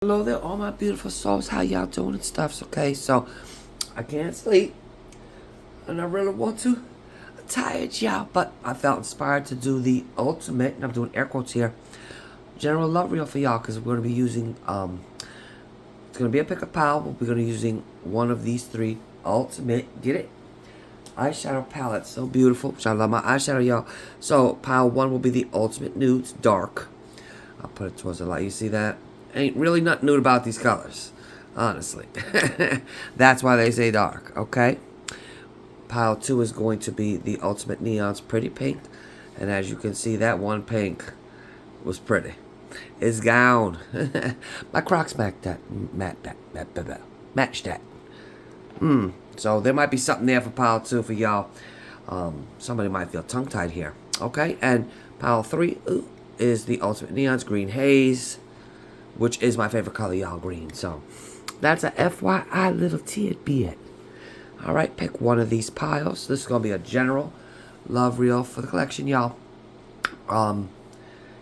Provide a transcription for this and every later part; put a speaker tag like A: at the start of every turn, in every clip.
A: Hello there, all my beautiful souls. How y'all doing and stuff? Okay, so I can't sleep, and I really want to. I'm tired, y'all, but I felt inspired to do the ultimate, and I'm doing air quotes here, general love reel for y'all, because we're going to be using, it's going to be a pick a pal. We're going to be using one of these three ultimate, get it? Eyeshadow palettes, so beautiful. I love my eyeshadow, y'all. So, pile one will be the ultimate nudes, dark. I'll put it towards the light. You see that? Ain't really nothing nude about these colors, honestly. That's why they say dark, okay? Pile 2 is going to be the ultimate neon's pretty pink. And as you can see, that one pink was pretty. It's gone. My Crocs match that. Match that. So there might be something there for pile 2 for y'all. Somebody might feel tongue-tied here. Okay? And pile 3 is the ultimate neon's green haze, which is my favorite color, y'all, green. So that's a FYI little tidbit. All right, pick one of these piles. This is going to be a general love reel for the collection, y'all.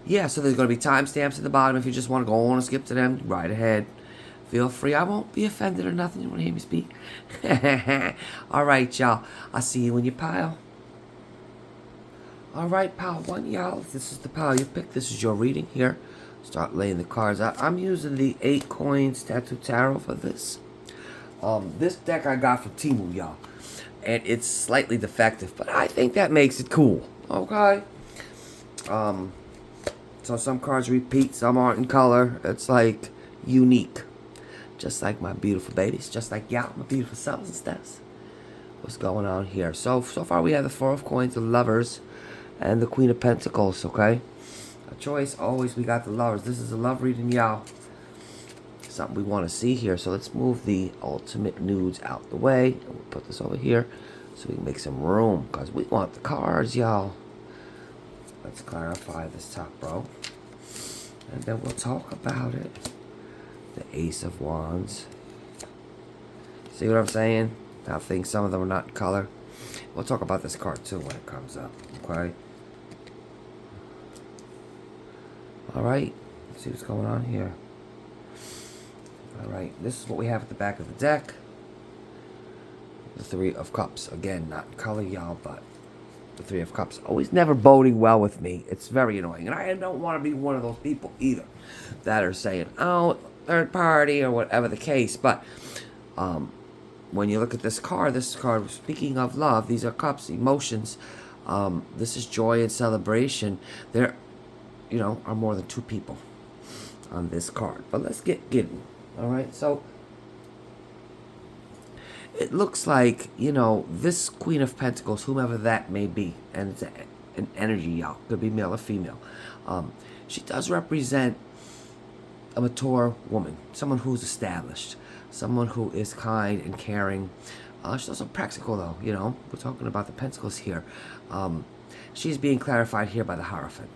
A: Yeah, so there's going to be timestamps at the bottom. If you just want to go on and skip to them, right ahead. Feel free. I won't be offended or nothing. You want to hear me speak? All right, y'all. I'll see you in your pile. All right, pile 1, y'all. This is the pile you picked. This is your reading here. Start laying the cards out. I'm using the 8 coins tattoo tarot for this. This deck I got from Temu, y'all, and it's slightly defective, but I think that makes it cool. Okay. So some cards repeat, some aren't in color. It's like unique, just like my beautiful babies, just like y'all, my beautiful selves and stuff. What's going on here? So far we have the 4 of coins, the lovers, and the Queen of Pentacles. Okay. A choice, always we got the lovers. This is a love reading, y'all. Something we want to see here. So let's move the ultimate nudes out the way. And we'll put this over here so we can make some room, because we want the cards, y'all. Let's clarify this top row, and then we'll talk about it. The Ace of Wands. See what I'm saying? I think some of them are not in color. We'll talk about this card too when it comes up. Okay. Alright, let's see what's going on here. Alright, this is what we have at the back of the deck. The 3 of Cups. Again, not in color, y'all, but the 3 of Cups. Always never boding well with me. It's very annoying. And I don't want to be one of those people either that are saying, oh, third party or whatever the case. But when you look at this card, speaking of love, these are cups, emotions. This is joy and celebration. There, are more than 2 people on this card. But let's get getting. All right, so it looks like, this Queen of Pentacles, whomever that may be, and it's an energy, y'all, could be male or female. She does represent a mature woman, someone who's established, someone who is kind and caring. She's also practical, though, We're talking about the Pentacles here. She's being clarified here by the Hierophant.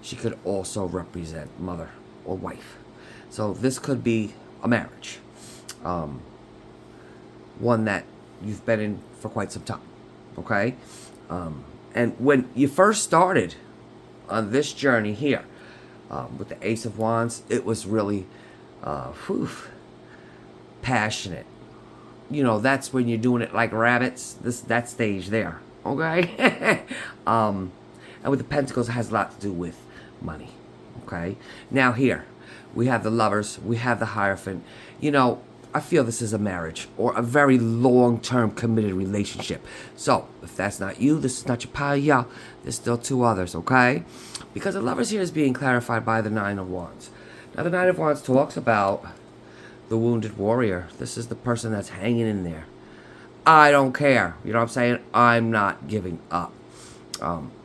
A: She could also represent mother or wife. So this could be a marriage. One that you've been in for quite some time. Okay? And when you first started on this journey here, with the Ace of Wands, it was really passionate. That's when you're doing it like rabbits. That stage there. Okay? And with the Pentacles, it has a lot to do with money. Okay? Now here, we have the lovers. We have the Hierophant. I feel this is a marriage or a very long-term committed relationship. So, if that's not you, this is not your pile, y'all. There's still 2 others, okay? Because the lovers here is being clarified by the 9 of Wands. Now, the 9 of Wands talks about the wounded warrior. This is the person that's hanging in there. I don't care. You know what I'm saying? I'm not giving up.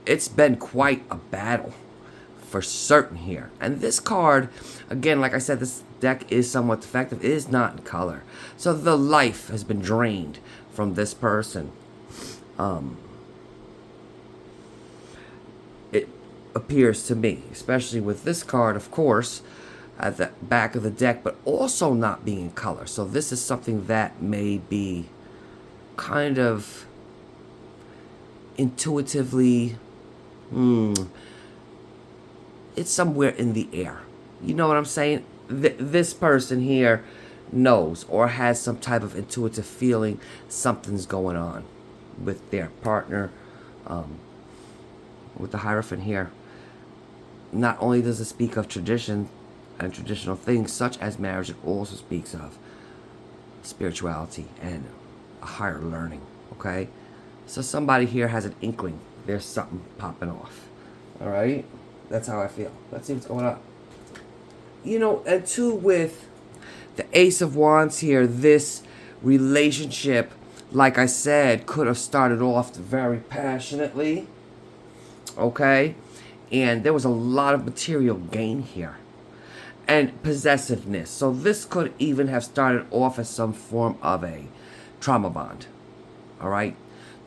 A: It's been quite a battle for certain here. And this card, again, like I said, this deck is somewhat defective. It is not in color. So the life has been drained from this person. It appears to me, especially with this card, of course, at the back of the deck, but also not being in color. So this is something that may be kind of intuitively, it's somewhere in the air. You know what I'm saying? this person here knows or has some type of intuitive feeling something's going on with their partner. With the Hierophant here, not only does it speak of tradition and traditional things such as marriage, it also speaks of spirituality and a higher learning. Okay, so somebody here has an inkling there's something popping off. All right, that's how I feel. Let's see what's going on. You know, and too, with the Ace of Wands here, this relationship, like I said, could have started off very passionately. Okay, and there was a lot of material gain here and possessiveness. So this could even have started off as some form of a trauma bond. All right,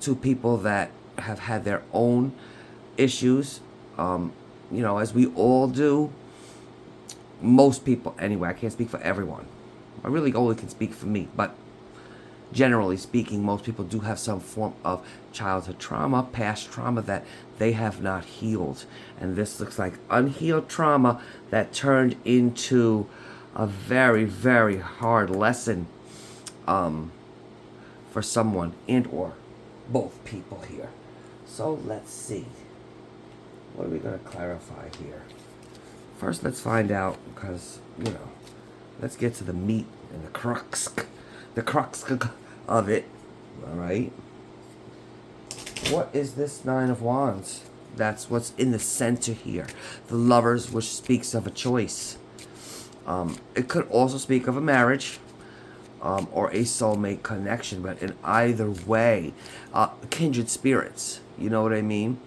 A: two people that have had their own issues, you know, as we all do. Most people, anyway. I can't speak for everyone. I really only can speak for me, but generally speaking, most people do have some form of childhood trauma, past trauma that they have not healed. And this looks like unhealed trauma that turned into a very, very hard lesson for someone and or both people here. So let's see. What are we going to clarify here? First, let's find out, because, you know, let's get to the meat and the crux of it. All right. What is this Nine of Wands? That's what's in the center here. The Lovers, which speaks of a choice. It could also speak of a marriage or a soulmate connection, but in either way, kindred spirits. You know what I mean?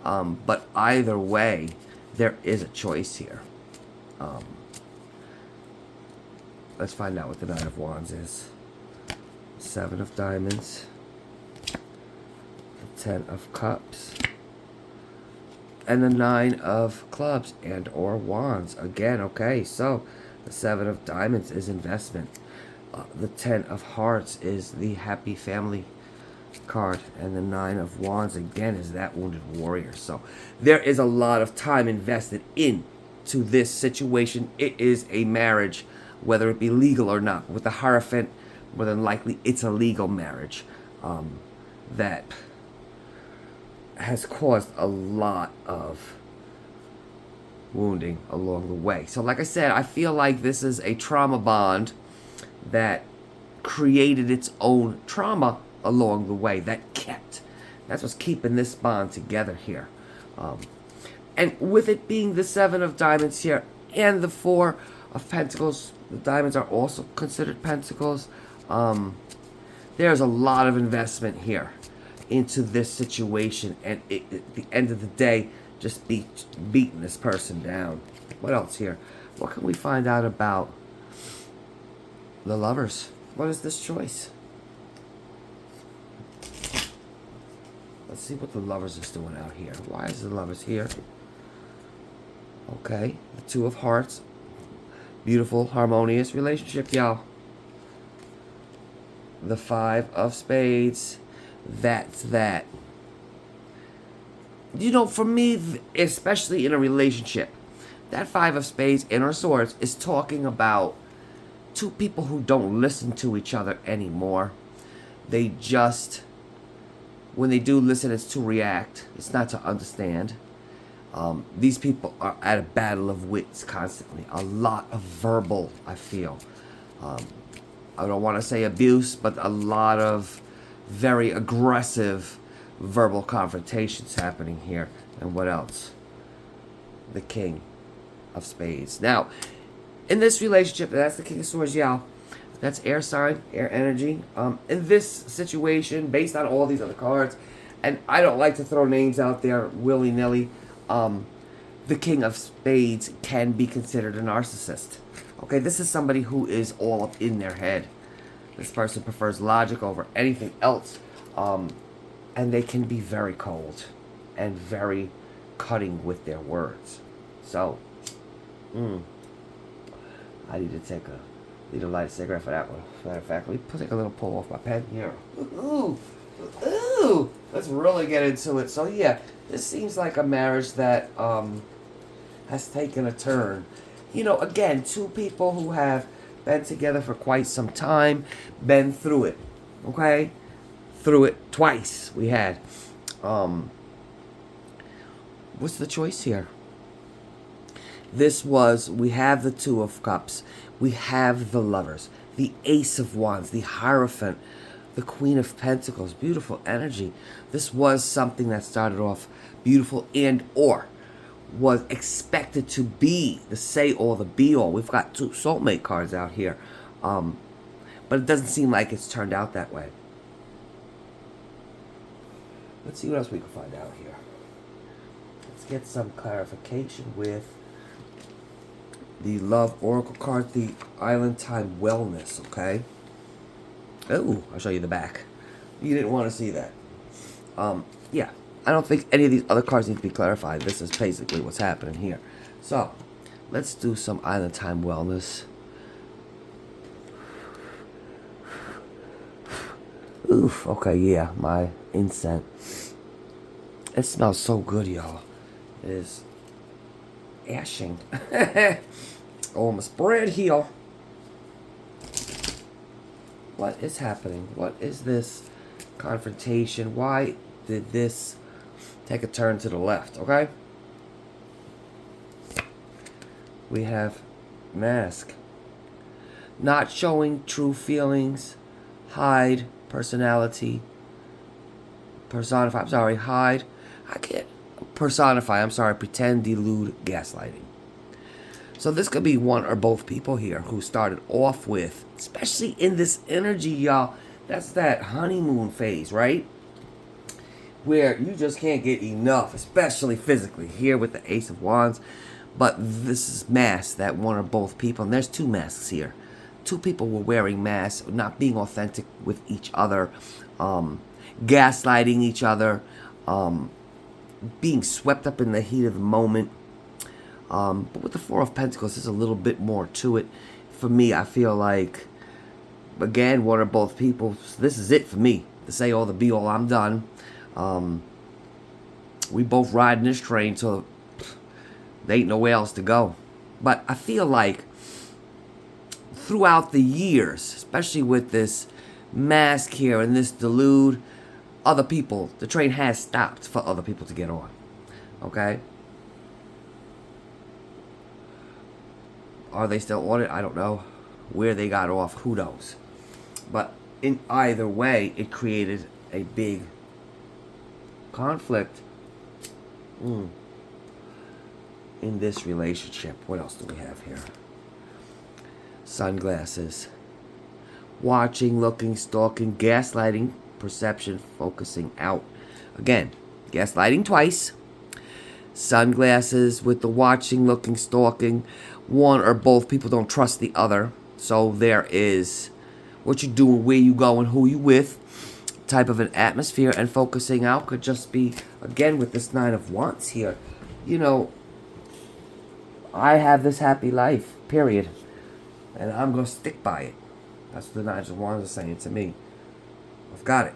A: But either way, there is a choice here. Let's find out what the Nine of Wands is. Seven of Diamonds. The Ten of Cups. And the Nine of Clubs and or Wands. Again, okay, so the Seven of Diamonds is investment. The Ten of Hearts is the happy family card, and the Nine of Wands again is that wounded warrior. So there is a lot of time invested into this situation. It is a marriage, whether it be legal or not. With the Hierophant, more than likely it's a legal marriage that has caused a lot of wounding along the way. So like I said, I feel like this is a trauma bond that created its own trauma along the way that's what's keeping this bond together here. And with it being the Seven of Diamonds here and the Four of Pentacles, the diamonds are also considered pentacles. There's a lot of investment here into this situation, and at the end of the day, just beating this person down. What else here? What can we find out about the Lovers? What is this choice? Let's see what the Lovers is doing out here. Why is the Lovers here? Okay, the Two of Hearts. Beautiful, harmonious relationship, y'all. The Five of Spades. That's that. You know, for me, especially in a relationship, that Five of Spades and or Swords is talking about two people who don't listen to each other anymore. They just, when they do listen, it's to react. It's not to understand. These people are at a battle of wits constantly. A lot of verbal, I feel. I don't want to say abuse, but a lot of very aggressive verbal confrontations happening here. And what else? The King of Spades. Now, in this relationship, that's the King of Swords, y'all. That's air sign, air energy. In this situation, based on all these other cards, and I don't like to throw names out there willy-nilly, the King of Spades can be considered a narcissist. Okay, this is somebody who is all up in their head. This person prefers logic over anything else. And they can be very cold and very cutting with their words. So, I need to light a cigarette for that one. Matter of fact, let me take a little pull off my pen here. Ooh, let's really get into it. So yeah, this seems like a marriage that has taken a turn you know, again, two people who have been together for quite some time, been through it, okay? Through it twice. We had, what's the choice here? This was, we have the Two of Cups, we have the Lovers, the Ace of Wands, the Hierophant, the Queen of Pentacles, beautiful energy. This was something that started off beautiful and or was expected to be the say-all, the be-all. We've got two soulmate cards out here. But it doesn't seem like it's turned out that way. Let's see what else we can find out here. Let's get some clarification with the Love Oracle card, the Island Time Wellness, okay? Oh, I'll show you the back. You didn't want to see that. Yeah, I don't think any of these other cards need to be clarified. This is basically what's happening here. So, let's do some Island Time Wellness. Oof, okay, yeah, my incense. It smells so good, y'all. It is ashing. Oh, my spread heel. What is happening? What is this confrontation? Why did this take a turn to the left? Okay. We have mask. Not showing true feelings. Hide personality. Personify. I'm sorry. Hide. I can't. Personify. I'm sorry. Pretend, delude, gaslighting. So this could be one or both people here who started off with, especially in this energy, y'all, that's that honeymoon phase, right? Where you just can't get enough, especially physically, here with the Ace of Wands. But this is masks, that one or both people, and there's two masks here. Two people were wearing masks, not being authentic with each other, gaslighting each other, being swept up in the heat of the moment. But with the Four of Pentacles, there's a little bit more to it. For me, I feel like, again, one or both people, this is it for me. To say all the be-all, I'm done. We both riding this train till there ain't nowhere else to go. But I feel like throughout the years, especially with this mask here and this delude, other people, the train has stopped for other people to get on. Okay? Are they still on it? I don't know. Where they got off, who knows? But in either way, it created a big conflict in this relationship. What else do we have here? Sunglasses. Watching, looking, stalking, gaslighting, perception, focusing out. Again, gaslighting twice. Sunglasses with the watching, looking, stalking. One or both people don't trust the other. So there is what you doing, where you going, who you with, type of an atmosphere, and focusing out could just be, again, with this Nine of Wands here. You know, I have this happy life, period. And I'm going to stick by it. That's what the Nine of Wands is saying to me. I've got it.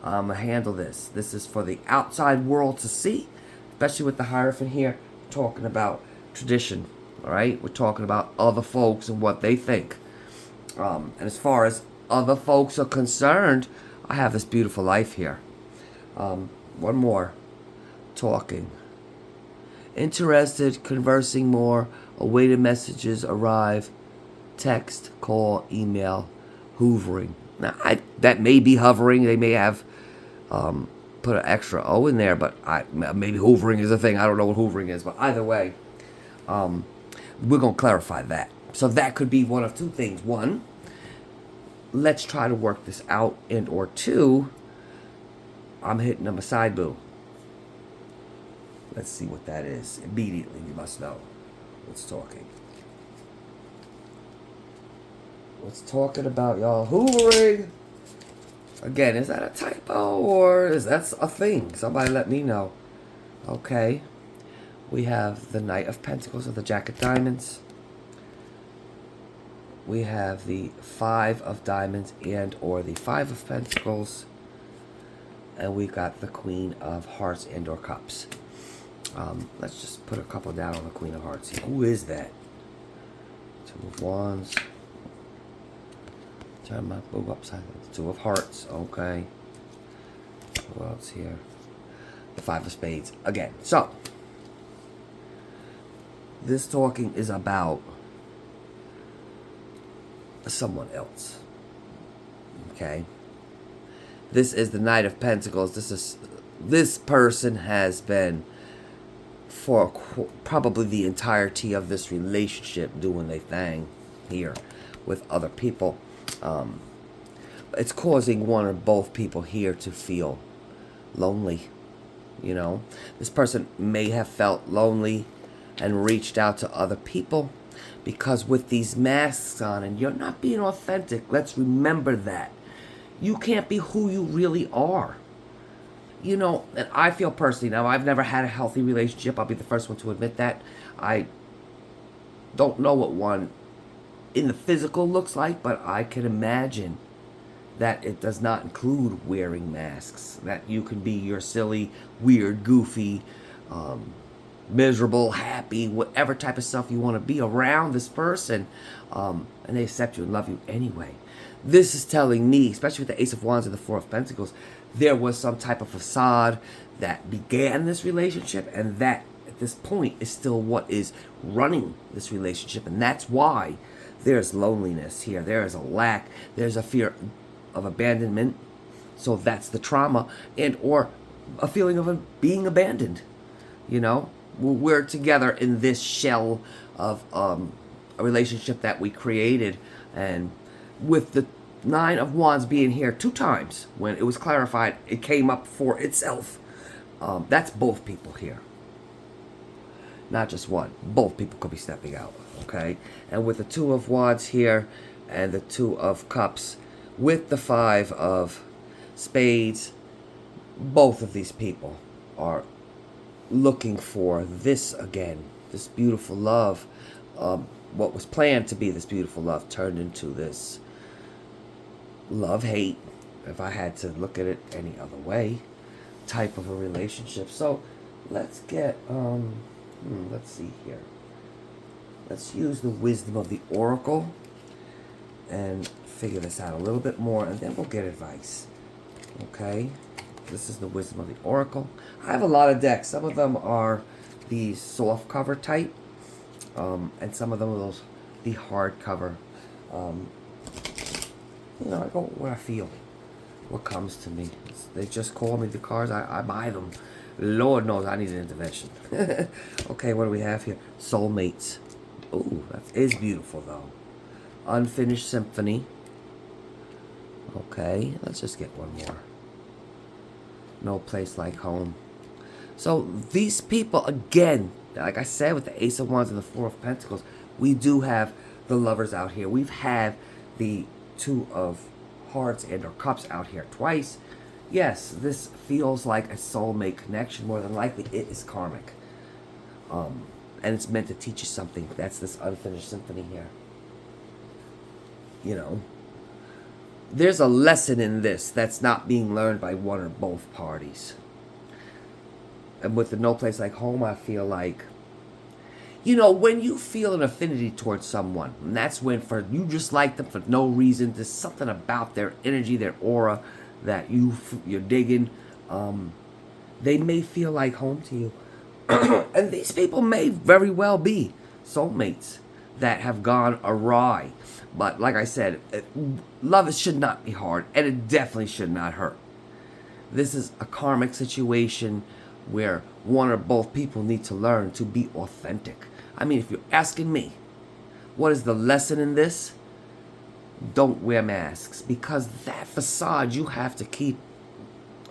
A: I'm going to handle this. This is for the outside world to see, especially with the Hierophant here, talking about tradition. All right, we're talking about other folks and what they think. And as far as other folks are concerned, I have this beautiful life here. One more. Talking. Interested, conversing more, awaited messages arrive, text, call, email, hoovering. Now, that may be hovering. They may have put an extra O in there, but maybe hoovering is a thing. I don't know what hoovering is, but either way, we're going to clarify that. So that could be one of two things. One, let's try to work this out. And or two, I'm hitting them a side boo. Let's see what that is. Immediately, you must know what's talking. What's talking about, y'all? Hoovering. Again, is that a typo or is that a thing? Somebody let me know. Okay. We have the Knight of Pentacles or the Jack of Diamonds. We have the Five of Diamonds and or the Five of Pentacles. And we've got the Queen of Hearts and or Cups. Let's just put a couple down on the Queen of Hearts here. Who is that? Two of Wands. Turn my boob upside down. Two of Hearts. Okay. Who else here? The Five of Spades. Again. So, this talking is about someone else. Okay. This is the Knight of Pentacles. This person has been, for probably the entirety of this relationship, doing their thing here with other people. It's causing one or both people here to feel lonely. You know, this person may have felt lonely and reached out to other people, because with these masks on and you're not being authentic. Let's remember that. You can't be who you really are. You know, and I feel personally, now I've never had a healthy relationship. I'll be the first one to admit that. I don't know what one in the physical looks like, but I can imagine that it does not include wearing masks. That you can be your silly, weird, goofy, miserable, happy, whatever type of stuff you want to be around this person, and they accept you and love you anyway. This is telling me, especially with the Ace of Wands and the Four of Pentacles, there was some type of facade that began this relationship, and that at this point is still what is running this relationship. And that's why there's loneliness here. There is a lack. There's a fear of abandonment. So that's the trauma, and or a feeling of being abandoned. You know, we're together in this shell of a relationship that we created, and with the Nine of Wands being here 2 times, when it was clarified, it came up for itself. That's both people here. Not just one. Both people could be stepping out. Okay? And with the Two of Wands here and the Two of Cups with the Five of Spades, both of these people are looking for this again. This beautiful love. What was planned to be this beautiful love turned into this love-hate, if I had to look at it any other way, type of a relationship. So let's get let's see here. Let's use the wisdom of the Oracle and figure this out a little bit more, and then we'll get advice. Okay, this is the wisdom of the Oracle. I have a lot of decks. Some of them are the soft cover type, and some of them are the hard cover. You know, I go where I feel, what comes to me. They just call me the cards, I buy them. Lord knows I need an intervention. Okay, what do we have here? Soulmates. Ooh, that is beautiful though. Unfinished Symphony. Okay, let's just get one more. No Place Like Home. So these people, again, like I said, with the Ace of Wands and the Four of Pentacles, we do have the lovers out here. We've had the Two of Hearts and or Cups out here twice. Yes, this feels like a soulmate connection. More than likely, it is karmic. And it's meant to teach you something. That's this Unfinished Symphony here. You know, there's a lesson in this that's not being learned by one or both parties. And with the No Place Like Home, I feel like, you know, when you feel an affinity towards someone, and that's when you just like them for no reason, there's something about their energy, their aura, that you're digging. They may feel like home to you. And these people may very well be soulmates that have gone awry. But like I said, love should not be hard, and it definitely should not hurt. This is a karmic situation where one or both people need to learn to be authentic. I mean, if you're asking me, what is the lesson in this? Don't wear masks, because that facade you have to keep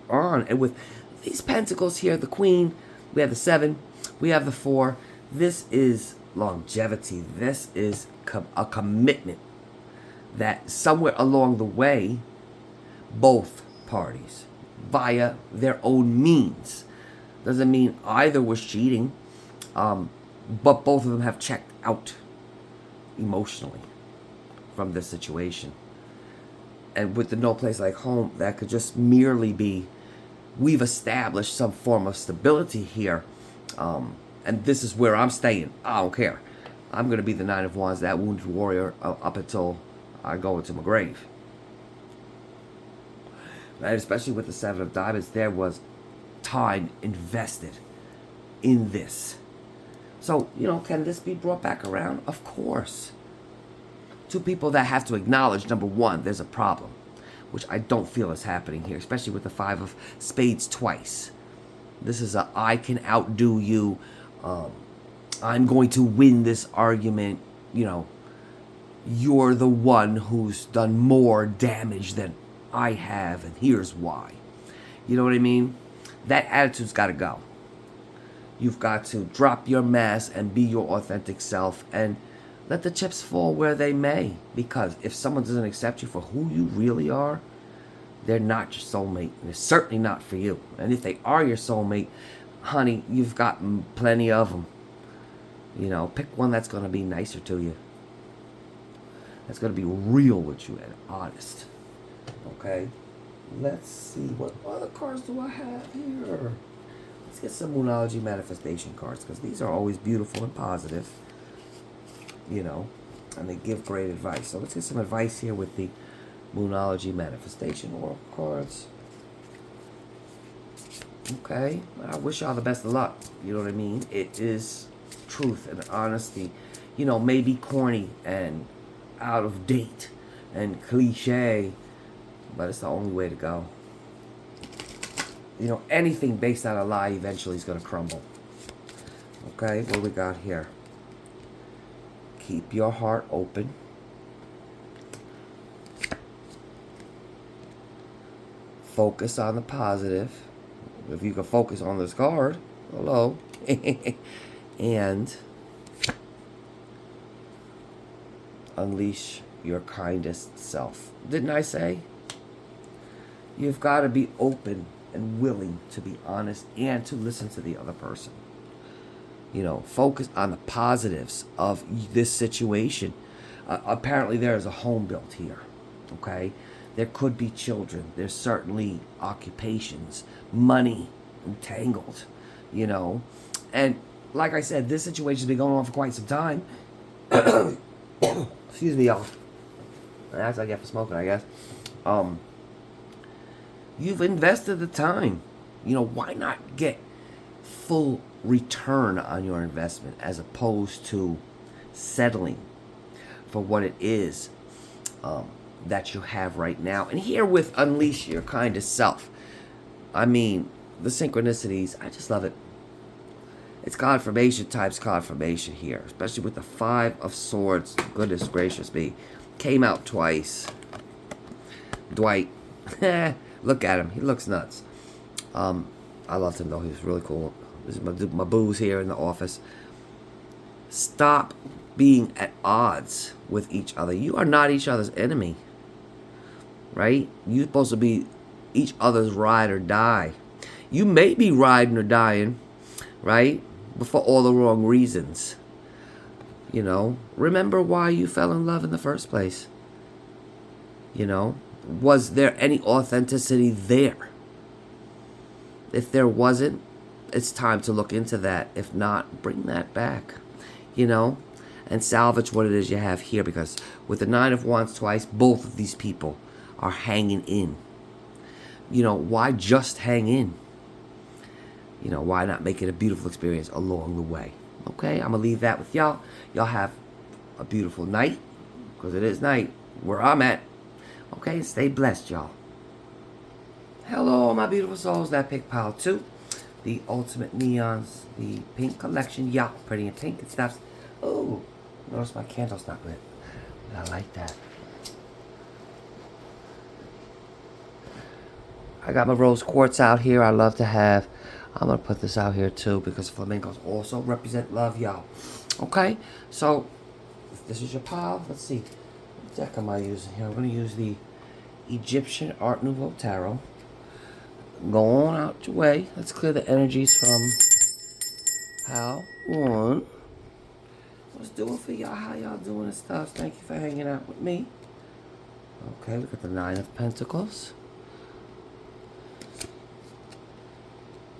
A: on. And with these pentacles here, the Queen, we have the 7, we have the 4. This is longevity. This is a commitment that somewhere along the way, both parties, via their own means, doesn't mean either was cheating, but both of them have checked out emotionally from this situation. And with the No Place Like Home, that could just merely be, we've established some form of stability here, and this is where I'm staying. I don't care. I'm going to be the Nine of Wands, that wounded warrior, up until I go into my grave. Right? Especially with the Seven of Diamonds, there was time invested in this. So, you know, can this be brought back around? Of course. Two people that have to acknowledge, number one, there's a problem, which I don't feel is happening here, especially with the Five of Spades twice. This is a I can outdo you. I'm going to win this argument. You know, you're the one who's done more damage than I have, and here's why. You know what I mean? That attitude's got to go. You've got to drop your mask and be your authentic self and let the chips fall where they may. Because if someone doesn't accept you for who you really are, they're not your soulmate. They're certainly not for you. And if they are your soulmate, honey, you've got plenty of them. You know, pick one that's going to be nicer to you. That's going to be real with you and honest. Okay? Let's see. What other cards do I have here? Let's get some Moonology manifestation cards, because these are always beautiful and positive. You know, and they give great advice. So let's get some advice here with the Moonology manifestation oracle cards. Okay, I wish y'all the best of luck. You know what I mean? It is truth and honesty. You know, maybe corny and out of date and cliche, but it's the only way to go. You know, anything based on a lie eventually is going to crumble. Okay, what do we got here? Keep your heart open. Focus on the positive. If you can focus on this card, hello. And unleash your kindest self. Didn't I say? You've got to be open and willing to be honest and to listen to the other person. You know, focus on the positives of this situation. Apparently there is a home built here. Okay? There could be children. There's certainly occupations. Money entangled. You know? And like I said, this situation's been going on for quite some time. Excuse me, y'all. That's what I get for smoking, I guess. You've invested the time. You know, why not get full return on your investment as opposed to settling for what it is that you have right now? And here with unleash your kindest self, I mean, the synchronicities, I just love it. It's confirmation times confirmation here, especially with the Five of Swords. Goodness gracious me. Came out twice. Dwight. Look at him. He looks nuts. I loved him though. He was really cool. This is my booze here in the office. Stop being at odds with each other. You are not each other's enemy. Right? You're supposed to be each other's ride or die. You may be riding or dying, right? But for all the wrong reasons. You know? Remember why you fell in love in the first place. You know? Was there any authenticity there? If there wasn't, it's time to look into that. If not, bring that back, you know, and salvage what it is you have here. Because with the Nine of Wands twice, both of these people are hanging in. You know, why just hang in? You know, why not make it a beautiful experience along the way? Okay, I'm going to leave that with y'all. Y'all have a beautiful night, because it is night where I'm at. Okay, stay blessed, y'all. Hello, my beautiful souls. That Pink Pile 2. The Ultimate Neons. The pink collection. Yeah, pretty in pink and stuff. Oh, notice my candle's not lit. I like that. I got my rose quartz out here. I love to have. I'm going to put this out here too, because flamingos also represent love, y'all. Okay, so if this is your pile. Let's see. What deck am I using here? I'm going to use the Egyptian Art Nouveau Tarot. Go on out your way. Let's clear the energies from pile 1. Let's do it for y'all. How y'all doing and stuff? Thank you for hanging out with me. Okay, we got the Nine of Pentacles.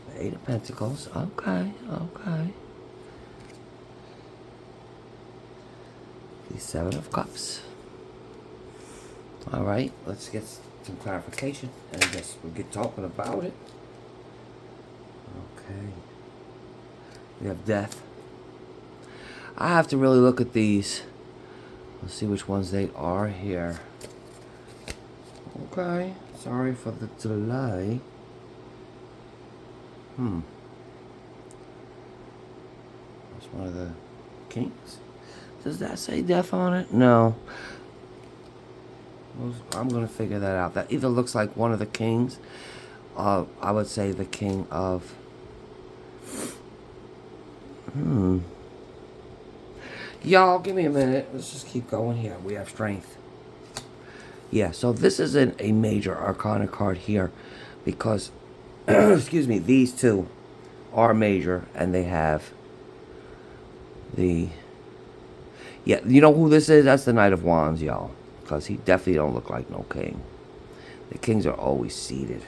A: The Eight of Pentacles. Okay, okay. Seven of Cups. All right, let's get some clarification, and I guess we'll get talking about it. Okay. We have Death. I have to really look at these. Let's see which ones they are here. Okay. Sorry for the delay. That's one of the Kings. Does that say Death on it? No. I'm going to figure that out. That either looks like one of the Kings. I would say the King of... Y'all, give me a minute. Let's just keep going here. We have Strength. Yeah, so this isn't a major Arcana card here because, excuse me, these two are major and they have the... Yeah, you know who this is? That's the Knight of Wands, y'all. Because he definitely don't look like no king. The kings are always seated.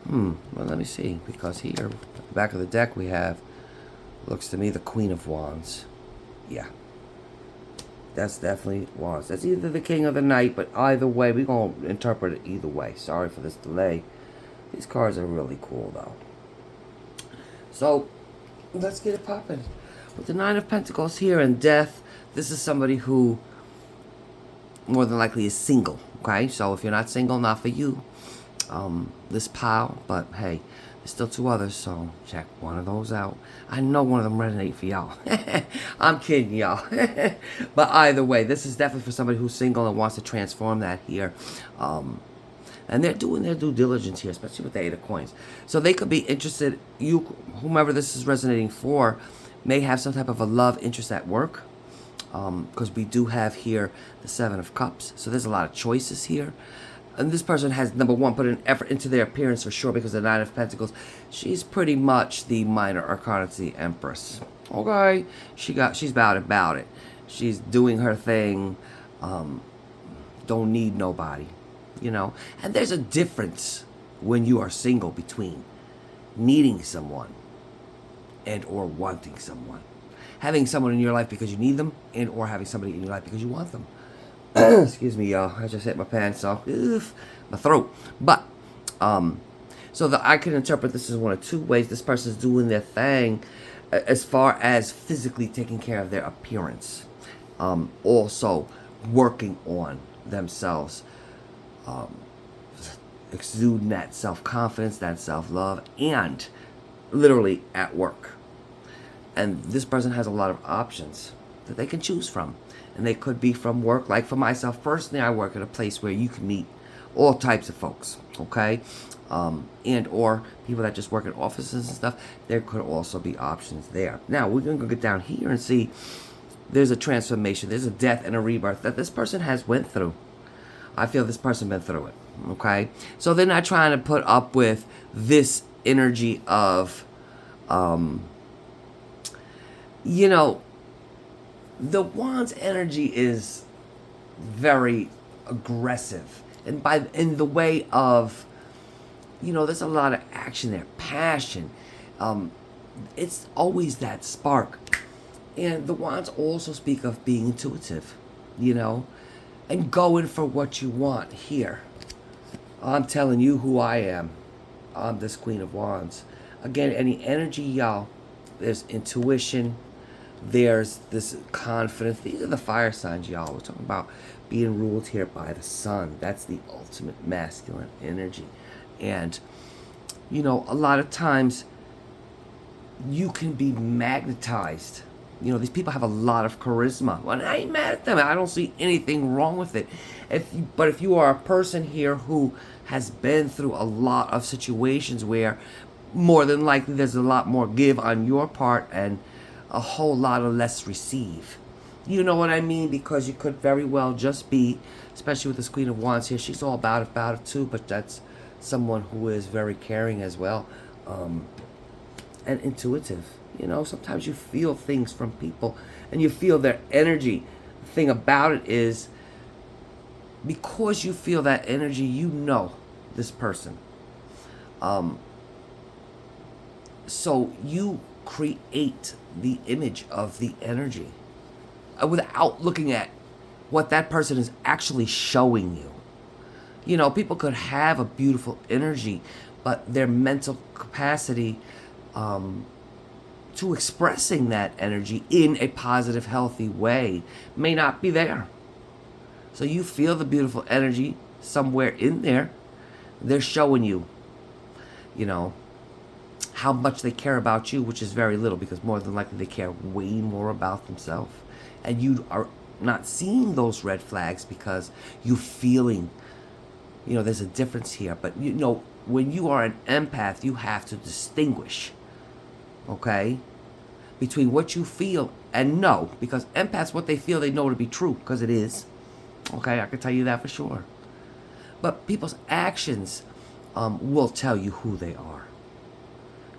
A: Well, let me see. Because here, at the back of the deck, we have, looks to me, the Queen of Wands. Yeah. That's definitely Wands. That's either the King or the Knight, but either way, we're going to interpret it either way. Sorry for this delay. These cards are really cool, though. So, let's get it popping. With the Nine of Pentacles here and Death, this is somebody who more than likely is single, okay? So, if you're not single, not for you. This pile, but hey, there's still two others, so check one of those out. I know one of them resonate for y'all. I'm kidding, y'all. But either way, this is definitely for somebody who's single and wants to transform that here. And they're doing their due diligence here, especially with the Eight of Coins. So they could be interested, whomever this is resonating for, may have some type of a love interest at work. Because we do have here the Seven of Cups. So there's a lot of choices here. And this person has, number one, put an effort into their appearance for sure, because the Nine of Pentacles, she's pretty much the minor arcana to the Empress. Okay? She's about it. She's doing her thing. Don't need nobody. You know? And there's a difference when you are single between needing someone and or wanting someone. Having someone in your life because you need them, and or having somebody in your life because you want them. Excuse me, y'all. I just hit my pants off. My throat. But, so I can interpret this as one of two ways. This person's doing their thing as far as physically taking care of their appearance. Also working on themselves. Exuding that self-confidence, that self-love, and literally at work. And this person has a lot of options that they can choose from. And they could be from work. Like for myself personally, I work at a place where you can meet all types of folks, okay? And or people that just work at offices and stuff. There could also be options there. Now, we're going to get down here and see there's a transformation. There's a death and a rebirth that this person has went through. I feel this person been through it, okay? So they're not trying to put up with this energy of, you know, the Wand's energy is very aggressive, and in the way of, you know, there's a lot of action there, passion. It's always that spark, and the Wands also speak of being intuitive, you know, and going for what you want here. I'm telling you who I am. I'm this Queen of Wands. Again, any energy, y'all. There's intuition. There's this confidence. These are the fire signs, y'all. We're talking about being ruled here by the sun. That's the ultimate masculine energy. And, you know, a lot of times you can be magnetized. You know, these people have a lot of charisma. Well, I ain't mad at them. I don't see anything wrong with it. But if you are a person here who has been through a lot of situations where more than likely there's a lot more give on your part and a whole lot of less receive. You know what I mean? Because you could very well just be, especially with this Queen of Wands here, she's all about it too, but that's someone who is very caring as well, and intuitive. You know, sometimes you feel things from people and you feel their energy. The thing about it is, because you feel that energy, you know this person. So you create the image of the energy without looking at what that person is actually showing you. You know, people could have a beautiful energy, but their mental capacity to expressing that energy in a positive, healthy way may not be there. So you feel the beautiful energy somewhere in there. They're showing you, you know, how much they care about you, which is very little, because more than likely they care way more about themselves. And you are not seeing those red flags because you're feeling, you know, there's a difference here. But, you know, when you are an empath, you have to distinguish, okay, between what you feel and know. Because empaths, what they feel, they know to be true, because it is. Okay, I can tell you that for sure. But people's actions will tell you who they are.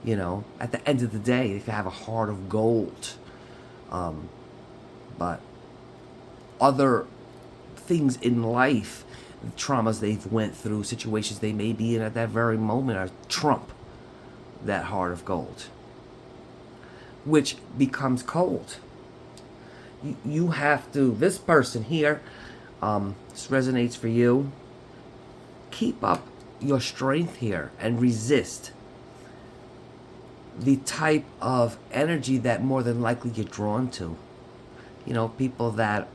A: You know, at the end of the day, they can have a heart of gold. But other things in life, traumas they've went through, situations they may be in at that very moment, are trump that heart of gold, which becomes cold. You have to, this person here, this resonates for you. Keep up your strength here and resist the type of energy that more than likely you're drawn to. You know, people that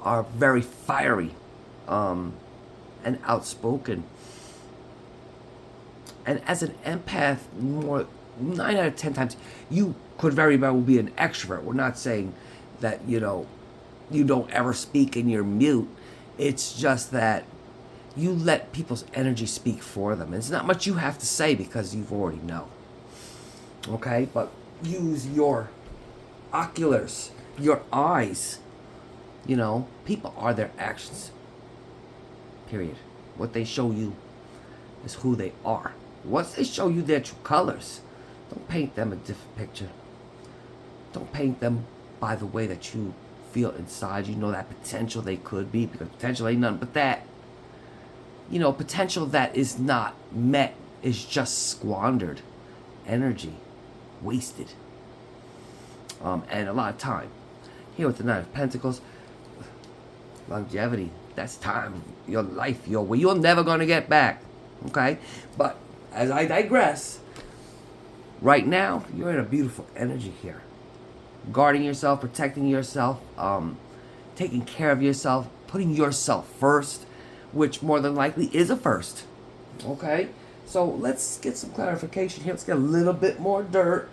A: are very fiery and outspoken. And as an empath, more 9 out of 10 times, you could very well be an extrovert. We're not saying that, you know, you don't ever speak and you're mute. It's just that you let people's energy speak for them. It's not much you have to say because you've already know. Okay? But use your oculars, your eyes. You know, people are their actions. Period. What they show you is who they are. Once they show you their true colors, don't paint them a different picture. Don't paint them by the way that you feel inside. You know that potential they could be, because potential ain't nothing but that. You know, potential that is not met is just squandered energy, wasted, and a lot of time. Here with the Nine of Pentacles, longevity, that's time, your life, you're never going to get back, okay? But as I digress, right now, you're in a beautiful energy here. Guarding yourself, protecting yourself, taking care of yourself, putting yourself first, which more than likely is a first, okay? So let's get some clarification here. Let's get a little bit more dirt.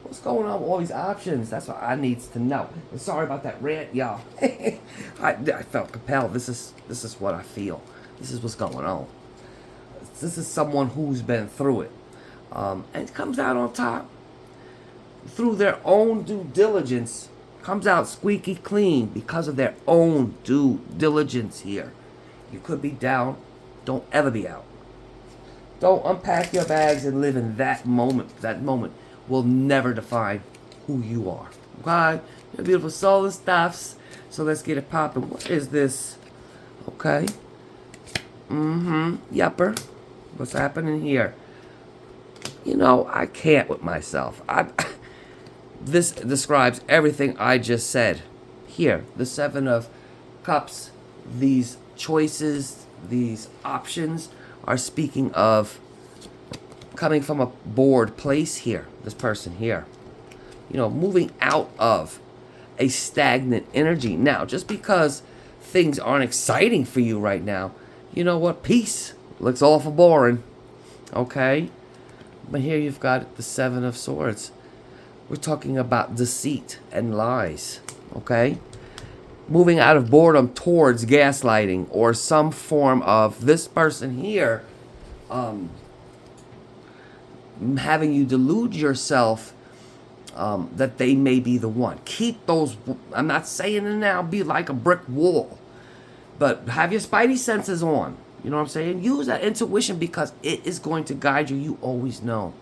A: What's going on with all these options? That's what I need to know. And sorry about that rant, y'all. I felt compelled. This is what I feel. This is what's going on. This is someone who's been through it, and it comes out on top through their own due diligence. Comes out squeaky clean because of their own due diligence here. You could be down. Don't ever be out. Don't unpack your bags and live in that moment. That moment will never define who you are. Okay? You're beautiful soul and stuffs. So let's get it popping. What is this? Okay. Yupper. What's happening here? You know, I can't with myself. This describes everything I just said. Here, the Seven of Cups, these choices, these options are speaking of coming from a bored place here. This person here, you know, moving out of a stagnant energy. Now, just because things aren't exciting for you right now, you know what? Peace looks awful boring. Okay? But here you've got the Seven of Swords. We're talking about deceit and lies. Okay? Moving out of boredom towards gaslighting or some form of this person here having you delude yourself that they may be the one. Keep those, I'm not saying it now, be like a brick wall, but have your spidey senses on. You know what I'm saying? Use that intuition because it is going to guide you. You always know.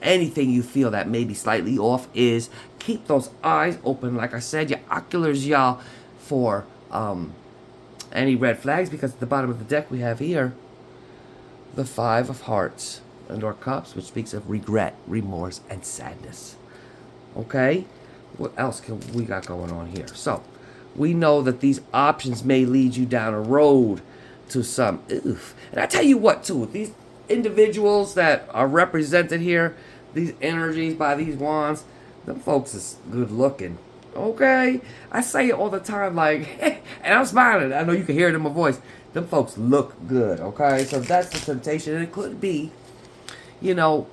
A: Anything you feel that may be slightly off is keep those eyes open. Like I said, your oculars, y'all, for any red flags, because at the bottom of the deck we have here the Five of Hearts. and or cups, which speaks of regret, remorse, and sadness. Okay? What else can we got going on here? So, we know that these options may lead you down a road to some oof. And I tell you what, too, these individuals that are represented here, these energies by these wands, them folks is good looking. Okay? I say it all the time, like, and I'm smiling. I know you can hear it in my voice. Them folks look good, okay? So that's the temptation. And it could be, you know,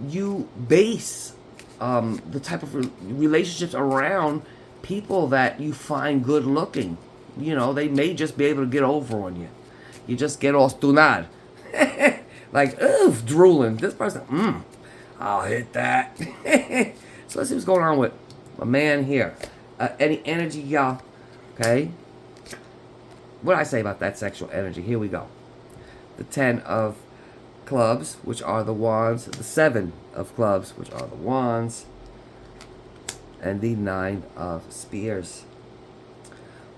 A: you base the type of relationships around people that you find good looking. You know, they may just be able to get over on you. You just get all stunad. Like, oof, drooling. This person, I'll hit that. So let's see what's going on with a man here. Any energy, y'all? Okay. What did I say about that sexual energy? Here we go. The 10 of clubs, which are the wands. The 7 of clubs, which are the wands. And the 9 of spears,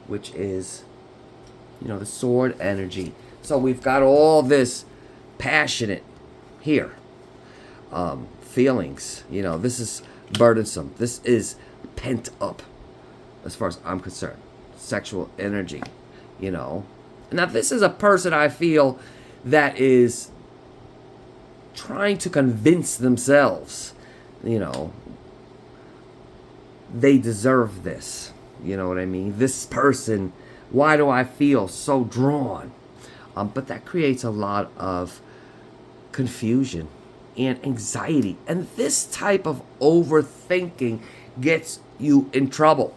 A: which is, you know, the sword energy. So we've got all this passionate here. Feelings. You know, this is burdensome. This is pent up, as far as I'm concerned. Sexual energy. You know. Now, this is a person I feel that is trying to convince themselves, you know, they deserve this. You know what I mean? This person, why do I feel so drawn? But that creates a lot of confusion and anxiety. And this type of overthinking gets you in trouble.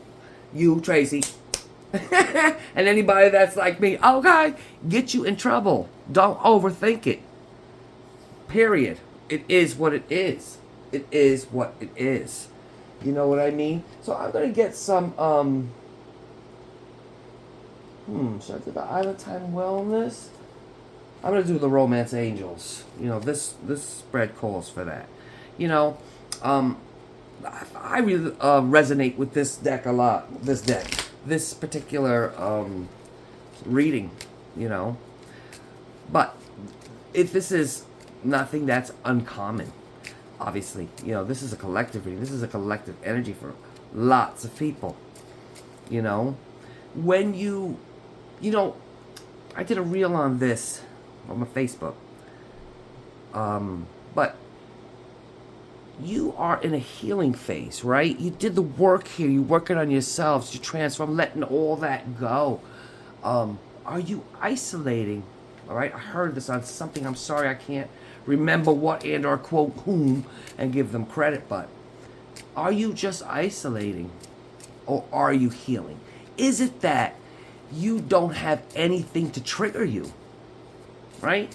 A: You, Tracy, and anybody that's like me, okay, get you in trouble. Don't overthink it. Period. It is what it is. It is what it is. You know what I mean? So I'm going to get some, should I do the Island Time Wellness? I'm going to do the Romance Angels. You know, this spread calls for that. You know, I really resonate with this deck a lot. This particular reading, you know. But if this is nothing that's uncommon, obviously, you know, this is a collective reading. This is a collective energy for lots of people. You know, when you know, I did a reel on this on my Facebook. But you are in a healing phase, right? You did the work here. You're working on yourselves. You transform, letting all that go. Are you isolating? All right, I heard this on something. I'm sorry I can't remember what and or quote whom and give them credit, but are you just isolating or are you healing? Is it that you don't have anything to trigger you, right?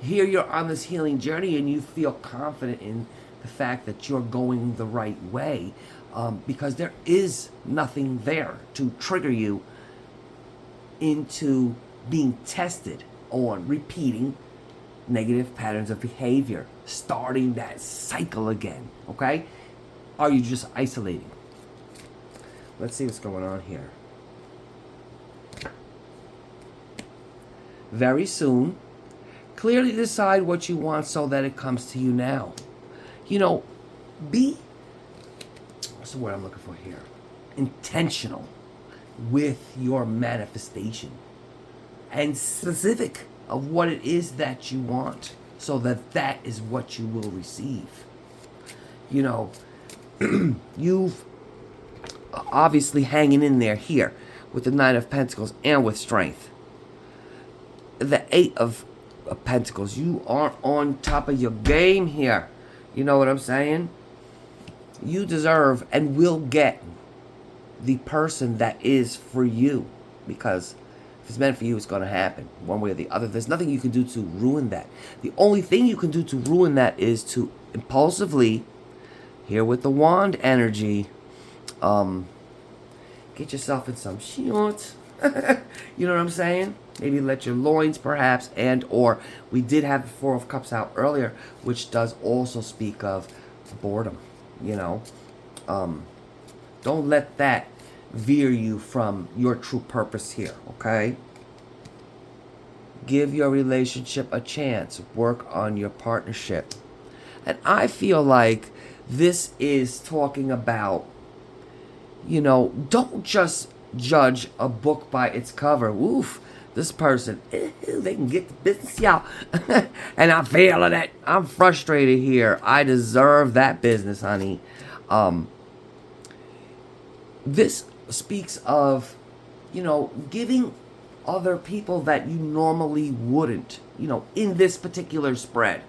A: Here you're on this healing journey and you feel confident in the fact that you're going the right way, because there is nothing there to trigger you into being tested on repeating negative patterns of behavior, starting that cycle again, okay? Are you just isolating? Let's see what's going on here. Very soon, clearly decide what you want so that it comes to you now. You know, what's the word I'm looking for here? Intentional with your manifestation and specific of what it is that you want so that that is what you will receive. You know, you've obviously hanging in there here with the 9 of Pentacles and with strength. The 8 of Pentacles, you are on top of your game here. You know what I'm saying? You deserve and will get the person that is for you, because if it's meant for you, it's going to happen one way or the other. There's nothing you can do to ruin that. The only thing you can do to ruin that is to impulsively, here with the wand energy, get yourself in some shorts. You know what I'm saying? Maybe let your loins perhaps, and or we did have the 4 of Cups out earlier, which does also speak of boredom. You know, don't let that veer you from your true purpose here, okay? Give your relationship a chance. Work on your partnership. And I feel like this is talking about, don't just judge a book by its cover. Oof, this person, they can get the business, y'all. And I'm feeling it. I'm frustrated here. I deserve that business, honey. This speaks of, giving other people that you normally wouldn't, in this particular spread,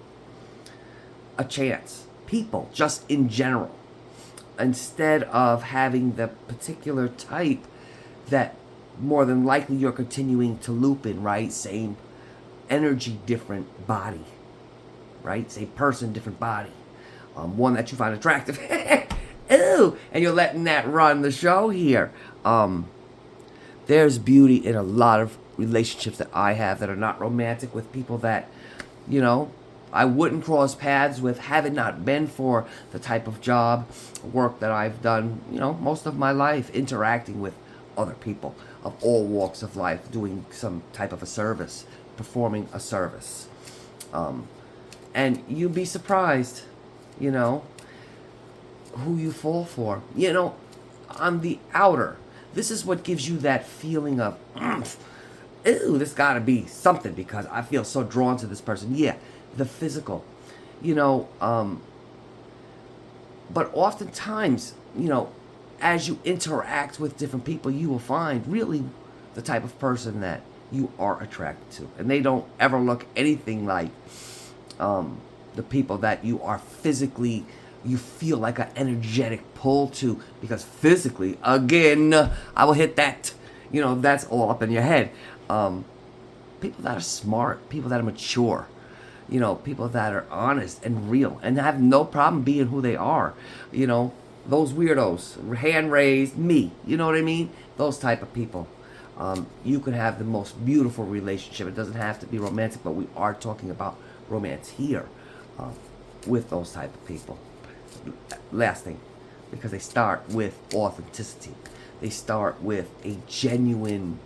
A: a chance. People, just in general. Instead of having the particular type that more than likely you're continuing to loop in, right? Same energy, different body, right? Same person, different body. One that you find attractive. Ooh, and you're letting that run the show here. There's beauty in a lot of relationships that I have that are not romantic, with people that, I wouldn't cross paths with had it not been for the type of job, work that I've done, most of my life, interacting with other people of all walks of life, doing some type of a service, performing a service. And you'd be surprised, who you fall for. On the outer, this is what gives you that feeling of, ooh, this gotta be something because I feel so drawn to this person. Yeah, the physical, but oftentimes, as you interact with different people, you will find really the type of person that you are attracted to. And they don't ever look anything like the people that you are physically, you feel like an energetic pull to, because physically, again, I will hit that, that's all up in your head. People that are smart, people that are mature, people that are honest and real and have no problem being who they are. Those weirdos, hand raised, me, you know what I mean? Those type of people. You could have the most beautiful relationship. It doesn't have to be romantic, but we are talking about romance here with those type of people. Last thing, because they start with authenticity. They start with a genuine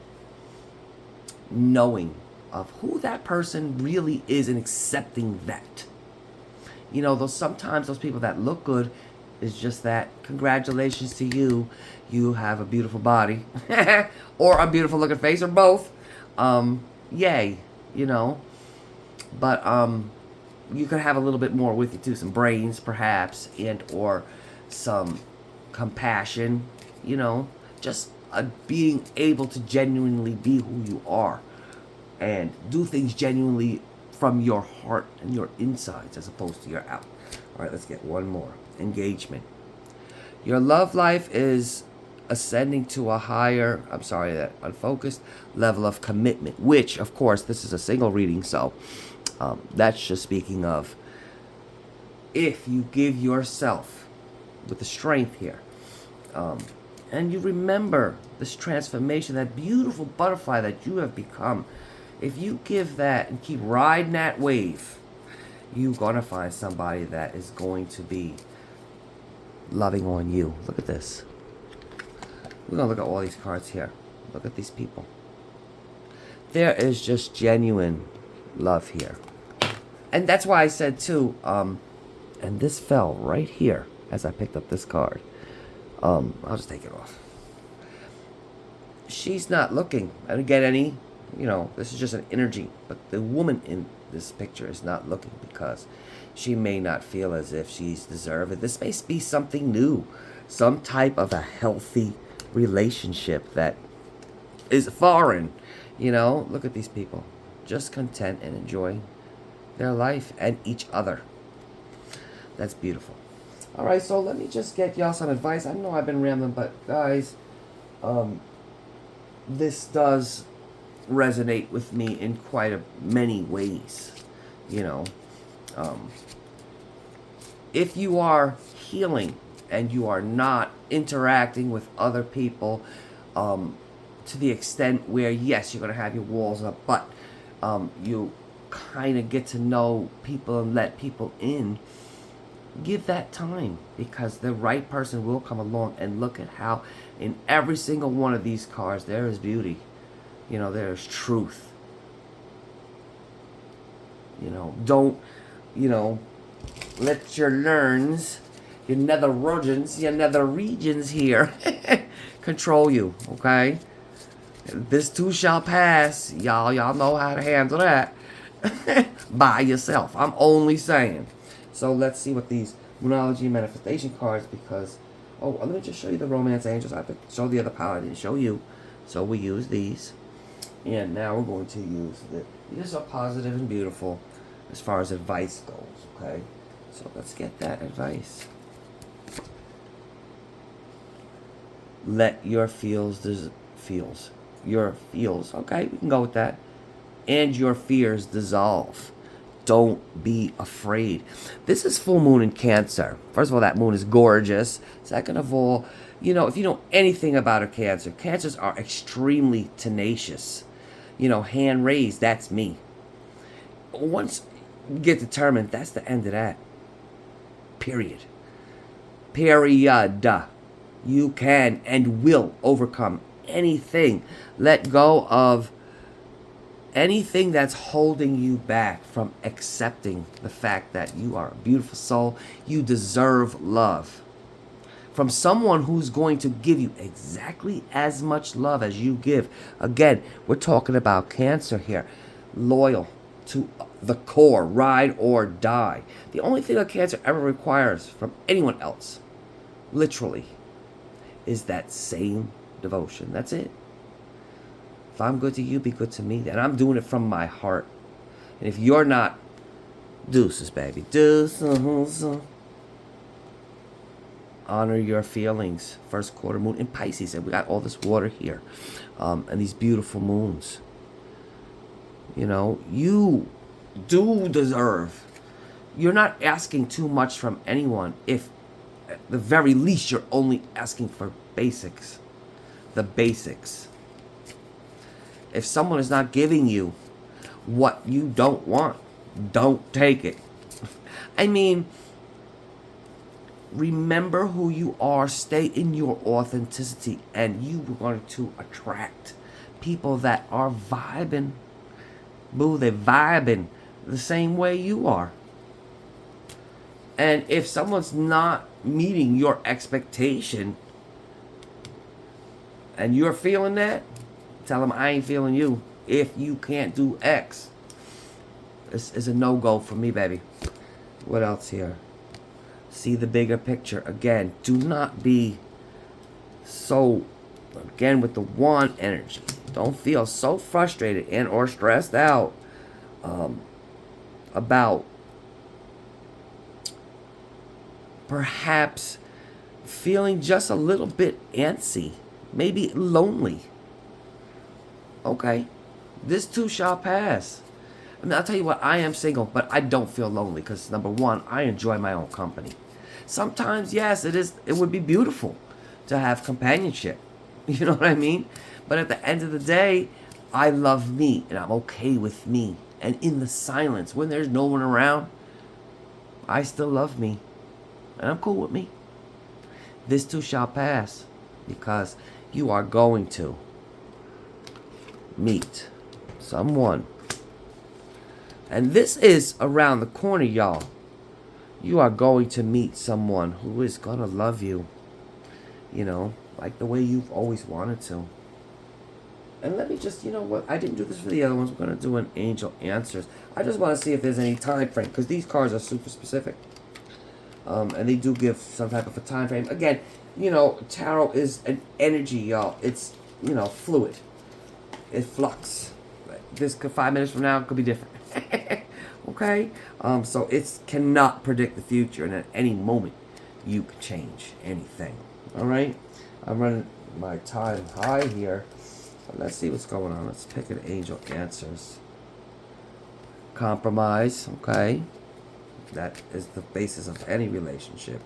A: knowing of who that person really is and accepting that. Sometimes those people that look good is just that, congratulations to you, you have a beautiful body or a beautiful looking face, or both. Yay, but you could have a little bit more with you too, some brains perhaps, and or some compassion, just being able to genuinely be who you are and do things genuinely from your heart and your insides as opposed to your out. All right, let's get one more. Engagement. Your love life is ascending to a higher, that unfocused level of commitment, which, of course, this is a single reading, so that's just speaking of if you give yourself with the strength here, and you remember this transformation, that beautiful butterfly that you have become. If you give that and keep riding that wave, you're going to find somebody that is going to be loving on you. Look at this. We're going to look at all these cards here. Look at these people. There is just genuine love here. And that's why I said too, and this fell right here as I picked up this card. I'll just take it off. She's not looking. I didn't get any, this is just an energy. But the woman in this picture is not looking because she may not feel as if she's deserved. This may be something new. Some type of a healthy relationship that is foreign. Look at these people. Just content and enjoying their life and each other. That's beautiful. All right, so let me just get y'all some advice. I know I've been rambling, but guys, this does resonate with me in quite many ways. If you are healing and you are not interacting with other people to the extent where, yes, you're going to have your walls up, but you kind of get to know people and let people in, give that time, because the right person will come along. And look at how in every single one of these cards there is beauty. There is truth. You know, don't, you know, let your learns, your nether regions, here control you, okay? This too shall pass. Y'all know how to handle that by yourself. I'm only saying. So let's see what these Moonology manifestation cards, because, oh, let me just show you the Romance Angels. I have to show the other pile I didn't show you. So we use these. And now we're going to use these are positive and beautiful as far as advice goes, okay? So let's get that advice. Let your feels, okay, we can go with that. And your fears dissolve. Don't be afraid. This is full moon in Cancer. First of all, that moon is gorgeous. Second of all, you know, if you know anything about a Cancer, Cancers are extremely tenacious. You know, hand raised, that's me. Once you get determined, that's the end of that. Period. You can and will overcome anything. Let go of anything that's holding you back from accepting the fact that you are a beautiful soul. You deserve love from someone who's going to give you exactly as much love as you give. Again, we're talking about Cancer here. Loyal to the core, ride or die. The only thing a Cancer ever requires from anyone else, literally, is that same devotion. That's it. If I'm good to you, be good to me. And I'm doing it from my heart. And if you're not, deuces, baby. Deuces. Honor your feelings. First quarter moon in Pisces. And we got all this water here. And these beautiful moons. You know, you do deserve. You're not asking too much from anyone if at the very least you're only asking for basics. The basics. If someone is not giving you what you don't want, don't take it. I mean, remember who you are. Stay in your authenticity, and you are going to attract people that are vibing. Boo, they're vibing the same way you are. And if someone's not meeting your expectation and you're feeling that, tell them I ain't feeling you. If you can't do X, this is a no-go for me, baby. What else here? See the bigger picture. Again, do not be so, again, with the wand energy. Don't feel so frustrated and or stressed out about perhaps feeling just a little bit antsy, maybe lonely. Okay, this too shall pass. I mean, I'll tell you what, I am single, but I don't feel lonely because, number one, I enjoy my own company. Sometimes, yes, it would be beautiful to have companionship. You know what I mean? But at the end of the day, I love me, and I'm okay with me. And in the silence, when there's no one around, I still love me. And I'm cool with me. This too shall pass, because you are going to meet someone. And this is around the corner, y'all. You are going to meet someone who is going to love you, you know, like the way you've always wanted to. And let me just, you know what, I didn't do this for the other ones. We're going to do an angel answers. I just want to see if there's any time frame, because these cards are super specific. And they do give some type of a time frame. Again, you know, tarot is an energy, y'all. It's, you know, fluid. It flux. This could 5 minutes from now could be different. Okay? So it cannot predict the future, and at any moment you can change anything. Alright? I'm running my time high here. But let's see what's going on. Let's pick an angel answers. Compromise, okay? That is the basis of any relationship.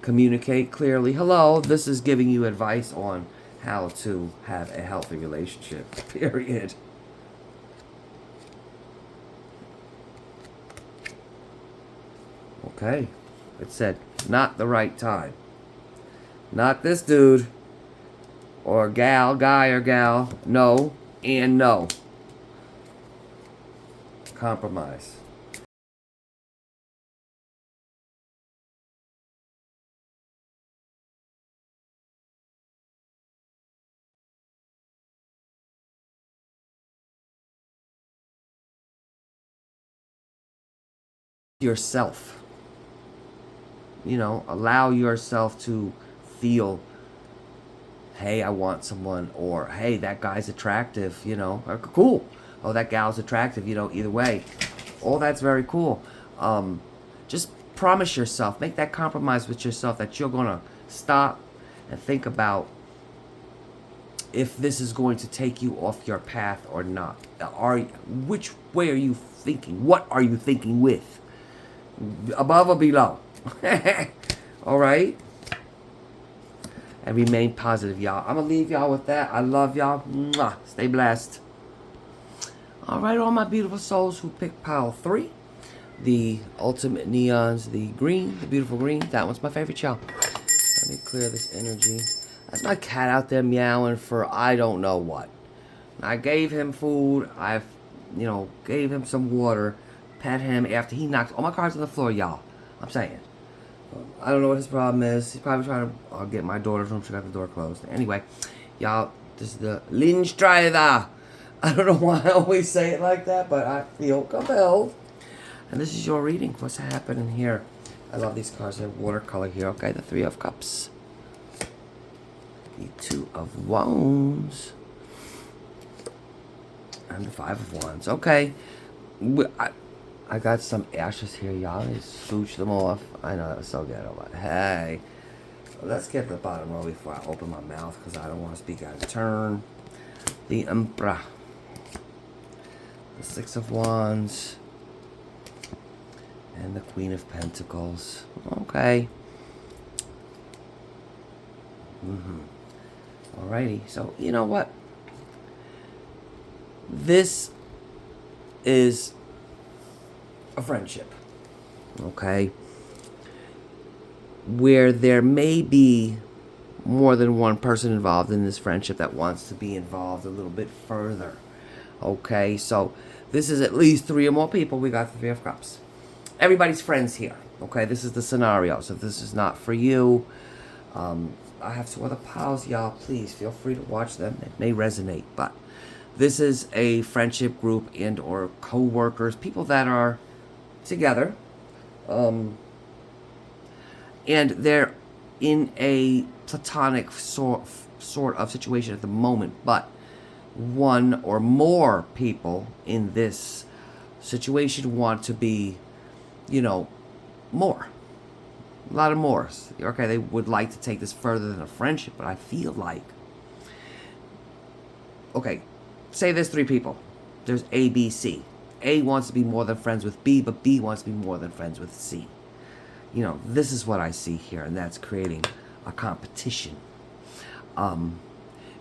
A: Communicate clearly. Hello, this is giving you advice on how to have a healthy relationship. Period. Okay. It said, not the right time. Not this dude. Or gal, guy or gal. No and no. compromise. Yourself. You know, allow yourself to feel, hey, I want someone, or hey, that guy's attractive, you know, or, cool. Oh, that gal's attractive, you know, either way. All that's very cool. Just promise yourself, make that compromise with yourself that you're going to stop and think about if this is going to take you off your path or not. Which way are you thinking? What are you thinking with? Above or below? All right? And remain positive, y'all. I'm going to leave y'all with that. I love y'all. Mwah. Stay blessed. All right, all my beautiful souls who picked pile 3. The ultimate neons, the green, the beautiful green. That one's my favorite, y'all. Let me clear this energy. That's my cat out there meowing for I don't know what. I gave him food. I've, you know, gave him some water. Pet him after he knocked all my cards on the floor, y'all. I'm saying. I don't know what his problem is. He's probably trying to get my daughter's room. She got the door closed. Anyway, y'all, this is the Linstrider. I don't know why I always say it like that, but I feel compelled. And this is your reading. What's happening here? I love these cards. They're watercolor here. Okay, the 3 of Cups. The 2 of Wands. And the 5 of Wands. Okay. I got some ashes here, y'all. Just scooch them off. I know that was so ghetto, but hey. Let's get to the bottom row before I open my mouth, because I don't want to speak out of turn. The Emperor. The 6 of Wands. And the Queen of Pentacles. Okay. Alrighty. So, you know what? This is a friendship, okay, where there may be more than one person involved in this friendship that wants to be involved a little bit further, okay? So this is at least 3 or more people. We got the 3 of Cups. Everybody's friends here, okay? This is the scenario. So if this is not for you, I have 2 other piles, y'all. Please feel free to watch them. It may resonate, but this is a friendship group and or co-workers, people that are together, and they're in a platonic sort of situation at the moment, but 1 or more people in this situation want to be, you know, more. A lot of mores. Okay, they would like to take this further than a friendship, but I feel like, okay, say there's 3 people. There's A, B, C. A wants to be more than friends with B, but B wants to be more than friends with C. You know, this is what I see here, and that's creating a competition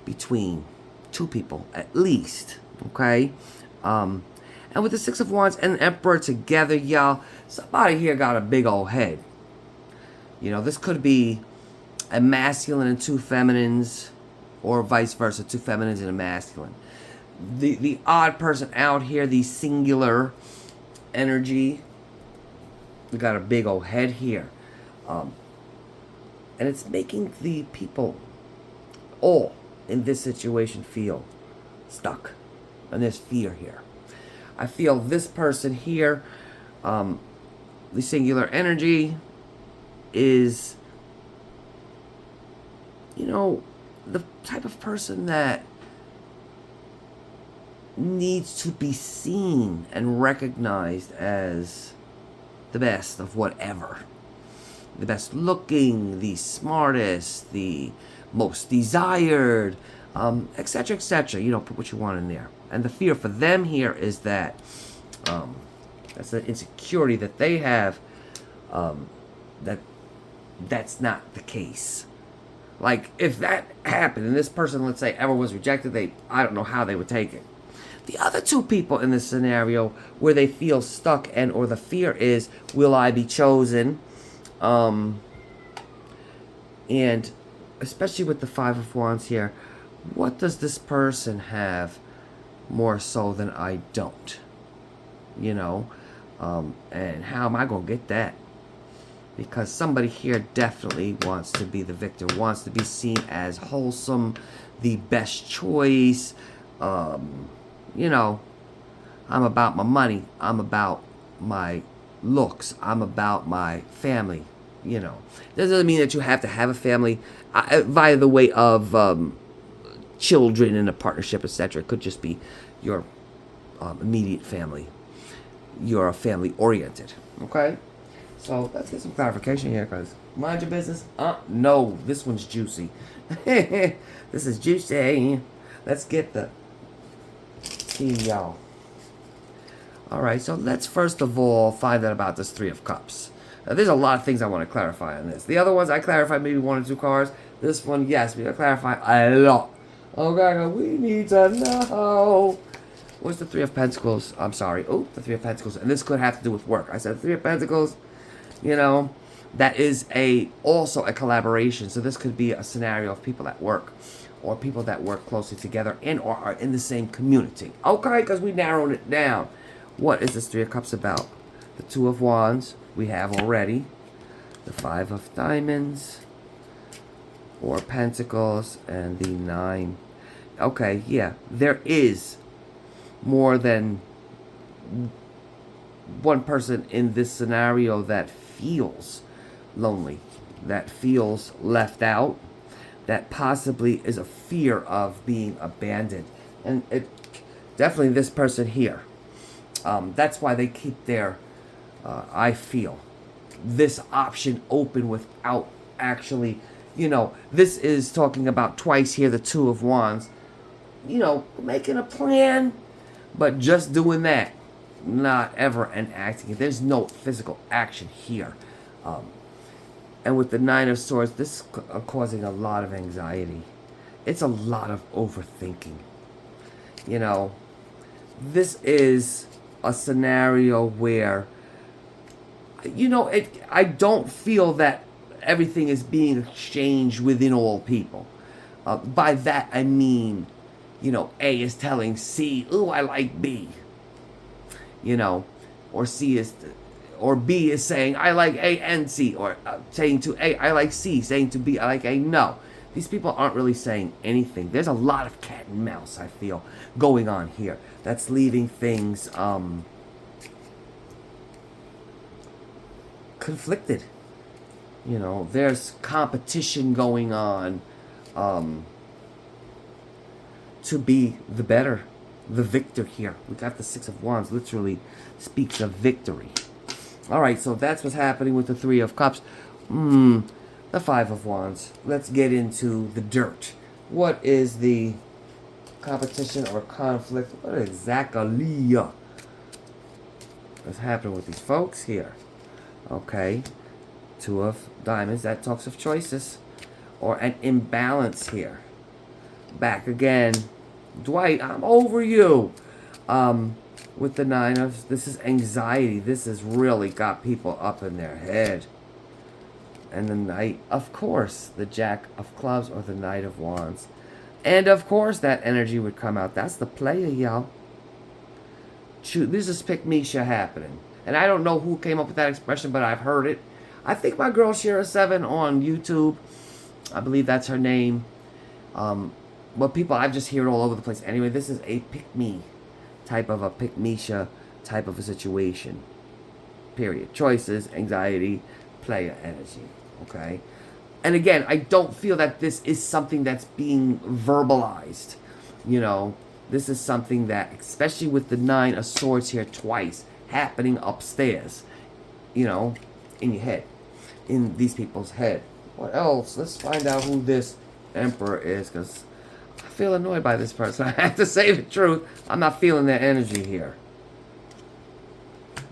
A: between 2 people, at least, okay? And with the 6 of Wands and the Emperor together, y'all, somebody here got a big old head. You know, this could be a masculine and 2 feminines, or vice versa, 2 feminines and a masculine. The odd person out here, the singular energy, we got a big old head here. And it's making the people all in this situation feel stuck. And there's fear here. I feel this person here, the singular energy, is, you know, the type of person that needs to be seen and recognized as the best of whatever. The best looking, the smartest, the most desired, etc., etc. You know, put what you want in there. And the fear for them here is that that's the insecurity that they have, that's not the case. Like, if that happened and this person, let's say, ever was rejected, I don't know how they would take it. The other 2 people in this scenario where they feel stuck and or the fear is, will I be chosen? And especially with the 5 of Wands here, what does this person have more so than I don't? you know. And how am I going to get that? Because somebody here definitely wants to be the victor, wants to be seen as wholesome, the best choice. You know, I'm about my money. I'm about my looks. I'm about my family. You know, that doesn't mean that you have to have a family via the way of children in a partnership, etc. It could just be your immediate family. You're family oriented. Okay? So let's get some clarification here, because mind your business. No, this one's juicy. This is juicy. Let's get the tea, y'all. All right, so let's first of all find out about this Three of Cups. Now, there's a lot of things I want to clarify on this. The other ones I clarified maybe 1 or 2 cards. This one, yes, we gotta clarify a lot. Okay, we need to know. What's the Three of Pentacles? I'm sorry. Oh, the Three of Pentacles. And this could have to do with work. I said Three of Pentacles, you know, that is also a collaboration. So this could be a scenario of people at work or people that work closely together and or are in the same community. Okay, because we narrowed it down. What is this Three of Cups about? The Two of Wands we have already. The Five of Diamonds or Pentacles and the 9. Okay, yeah, there is more than one person in this scenario that feels lonely, that feels left out, that possibly is a fear of being abandoned. And it definitely this person here. That's why they keep their, I feel, this option open without actually, you know, this is talking about twice here, the Two of Wands, you know, making a plan, but just doing that, not ever enacting it. There's no physical action here. And with the Nine of Swords, this is causing a lot of anxiety. It's a lot of overthinking. You know, this is a scenario where, you know, I don't feel that everything is being exchanged within all people. By that, I mean, you know, A is telling C, ooh, I like B. You know, or C is, or B is saying, I like A and C, or saying to A, I like C, saying to B, I like A. No, these people aren't really saying anything. There's a lot of cat and mouse, I feel, going on here. That's leaving things conflicted. You know, there's competition going on to be the better, the victor here. We got the Six of Wands, literally speaks of victory. All right, so that's what's happening with the Three of Cups. The Five of Wands. Let's get into the dirt. What is the competition or conflict? What exactly is happening with these folks here? Okay, Two of Diamonds. That talks of choices or an imbalance here. Back again. Dwight, I'm over you. With the Nine of, this is anxiety. This has really got people up in their head. And the Knight, of course, the Jack of Clubs or the Knight of Wands. And of course that energy would come out. That's the player, y'all. This is pick-me-sha happening. And I don't know who came up with that expression, but I've heard it. I think my girl Shira7 on YouTube, I believe that's her name. But people, I just hear it all over the place. Anyway, this is a pick-me type of a pick-me-sha type of a situation. Period. Choices, anxiety, player energy. Okay? And again, I don't feel that this is something that's being verbalized. You know, this is something that, especially with the Nine of Swords here twice, happening upstairs. You know, in your head. In these people's head. What else? Let's find out who this Emperor is, because I feel annoyed by this person. I have to say the truth. I'm not feeling their energy here.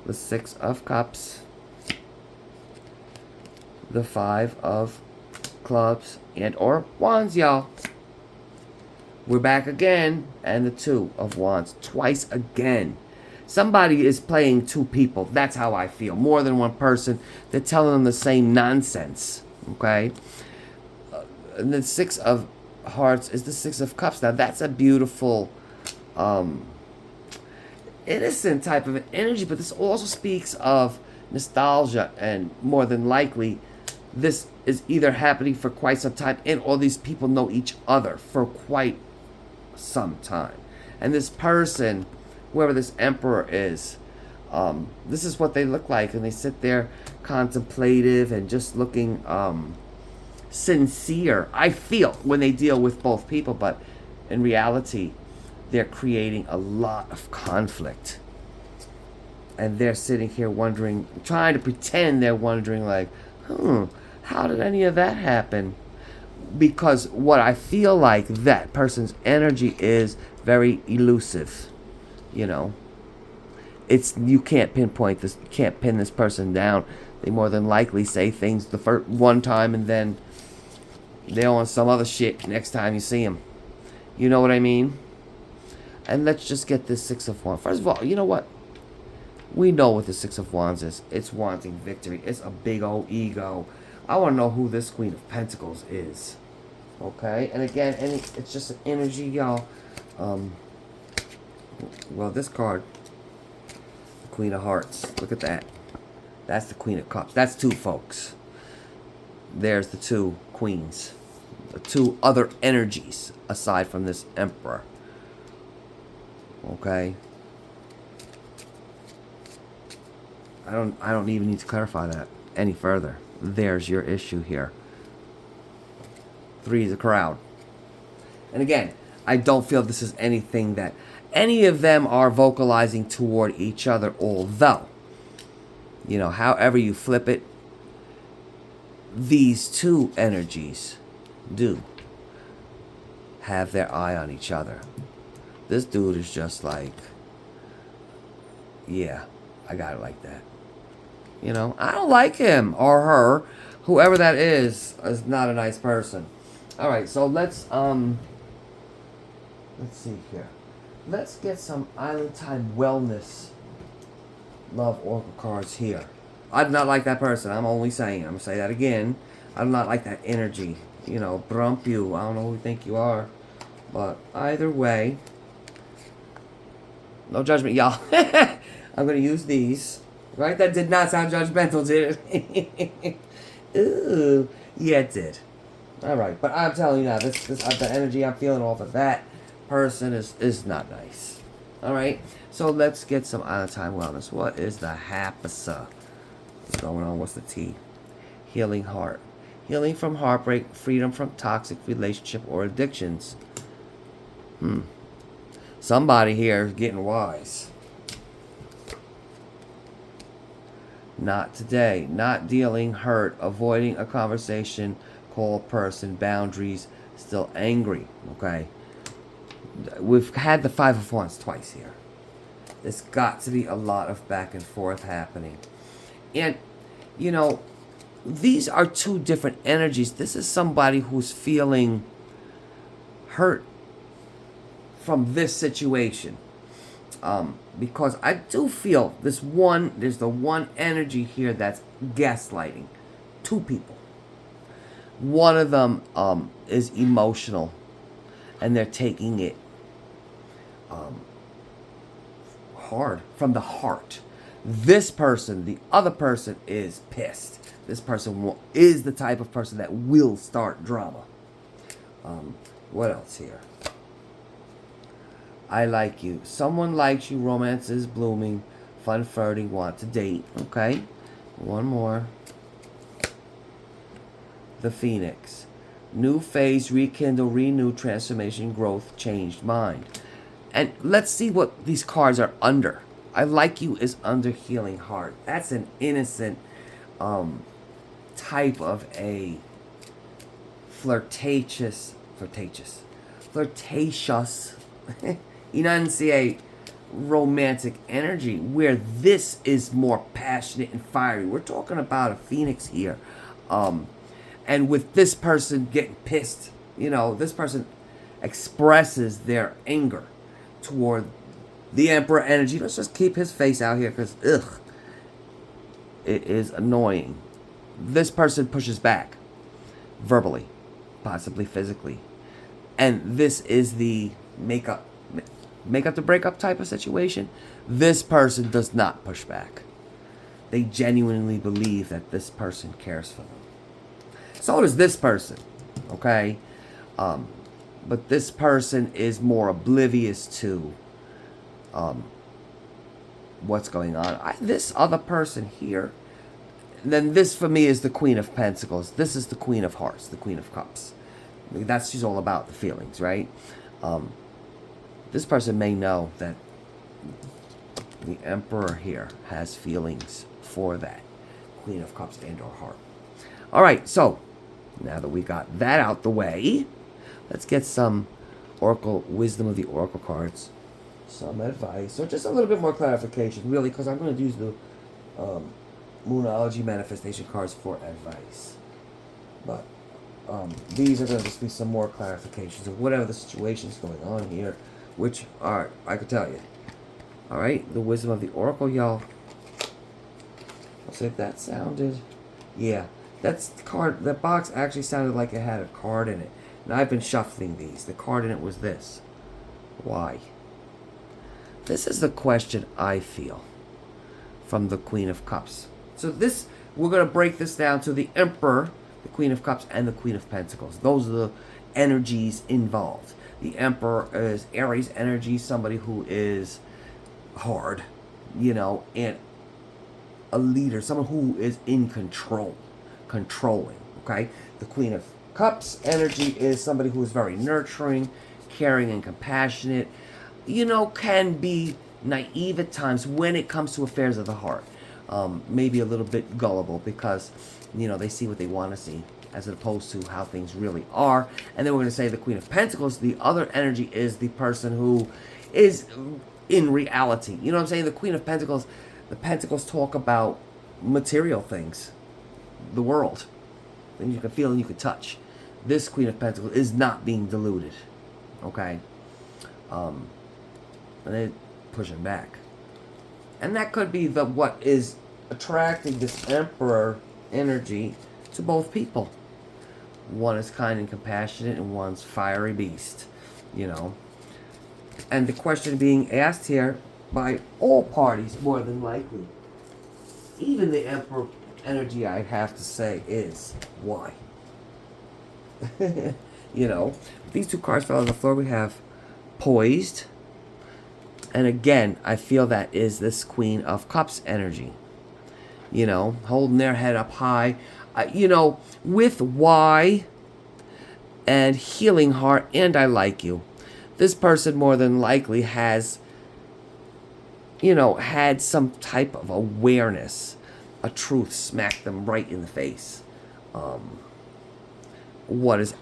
A: The Six of Cups. The Five of Clubs and or Wands, y'all. We're back again. And the Two of Wands. Twice again. Somebody is playing two people. That's how I feel. More than one person. They're telling them the same nonsense. Okay? And the Six of Hearts is the Six of Cups. Now, that's a beautiful... innocent type of an energy, but this also speaks of nostalgia, and more than likely this is either happening for quite some time, and all these people know each other for quite some time. And this person, whoever this emperor is, this is what they look like, and they sit there contemplative and just looking sincere, I feel, when they deal with both people. But in reality, they're creating a lot of conflict, and they're sitting here wondering, trying to pretend they're wondering, like, how did any of that happen? Because what I feel like, that person's energy is very elusive. You know, you can't pinpoint this, you can't pin this person down. They more than likely say things the first one time, and then they're on some other shit next time you see them. You know what I mean? And let's just get this Six of Wands. First of all, you know what? We know what the Six of Wands is. It's wanting victory. It's a big old ego. I want to know who this Queen of Pentacles is. Okay? And again, it's just an energy, y'all. Well, this card, the Queen of Hearts. Look at that. That's the Queen of Cups. That's two folks. There's the two queens. The two other energies aside from this Emperor. Okay? I don't even need to clarify that any further. There's your issue here. 3 is a crowd. And again, I don't feel this is anything that any of them are vocalizing toward each other, although, you know, however you flip it, these two energies do have their eye on each other. This dude is just like, yeah, I got it like that. You know, I don't like him or her. Whoever that is not a nice person. All right, so let's see here. Let's get some Island Time Wellness Love Oracle cards here. I do not like that person. I'm only saying. I'm going to say that again. I do not like that energy. You know, brump you. I don't know who you think you are. But either way, no judgment, y'all. I'm going to use these. Right? That did not sound judgmental, did it? Ooh. Yeah, it did. Alright, but I'm telling you now, this the energy I'm feeling off of that person is not nice. Alright? So let's get some Island Time Wellness. What is the HAPSA? What's going on? What's the T? Healing heart. Healing from heartbreak, freedom from toxic relationship or addictions. Somebody here is getting wise. Not today. Not dealing, hurt, avoiding a conversation, cold person, boundaries, still angry. Okay. We've had the Five of Wands twice here. There's got to be a lot of back and forth happening. And, you know, these are two different energies. This is somebody who's feeling hurt from this situation. Because I do feel there's the one energy here that's gaslighting two people. One of them is emotional, and they're taking it hard from the heart. This person, the other person, is pissed. This person is the type of person that will start drama. What else here? I like you. Someone likes you. Romance is blooming. Fun flirting. Want to date. Okay. One more. The Phoenix. New phase. Rekindle. Renew. Transformation. Growth. Changed mind. And let's see what these cards are under. I like you is under healing heart. That's an innocent type of a flirtatious enunciate romantic energy, where this is more passionate and fiery. We're talking about a Phoenix here. And with this person getting pissed, you know, this person expresses their anger toward the Emperor energy. Let's just keep his face out here because, ugh, it is annoying. This person pushes back verbally, possibly physically. And this is the make up to break up type of situation, this person does not push back. They genuinely believe that this person cares for them. So does this person, okay? But this person is more oblivious to what's going on. This other person here, then this for me is the Queen of Pentacles. This is the Queen of Hearts, the Queen of Cups. She's all about the feelings, right? This person may know that the Emperor here has feelings for that Queen of Cups and or Heart. All right, so now that we got that out the way, let's get some Oracle Wisdom of the Oracle cards. Some advice, or just a little bit more clarification, really, because I'm going to use the Moonology Manifestation cards for advice. But these are going to just be some more clarifications of whatever the situation is going on here, which are, I could tell you. All right, the Wisdom of the Oracle, y'all. Let's see if that sounded. Yeah, that's the card. That box actually sounded like it had a card in it. And I've been shuffling these. The card in it was this. Why? This is the question I feel from the Queen of Cups. So this, we're going to break this down to the Emperor, the Queen of Cups, and the Queen of Pentacles. Those are the energies involved. The Emperor is Aries energy, somebody who is hard, you know, and a leader, someone who is in control, controlling, okay? The Queen of Cups energy is somebody who is very nurturing, caring, and compassionate, you know, can be naive at times when it comes to affairs of the heart. Maybe a little bit gullible because, you know, they see what they want to see as opposed to how things really are. And then we're going to say the Queen of Pentacles, the other energy is the person who is in reality. You know what I'm saying? The Queen of Pentacles, the Pentacles talk about material things, the world, things you can feel and you can touch. This Queen of Pentacles is not being deluded, okay? And they're pushing back. And that could be the what is attracting this Emperor energy to both people. One is kind and compassionate and one's fiery beast, you know. And the question being asked here by all parties, more than likely, even the Emperor energy, I have to say, is why? You know, these two cards fell on the floor. We have Poised. And again, I feel that is this Queen of Cups energy. You know, holding their head up high. You know, with why and healing heart and I like you. This person more than likely has, you know, had some type of awareness. A truth smacked them right in the face. What is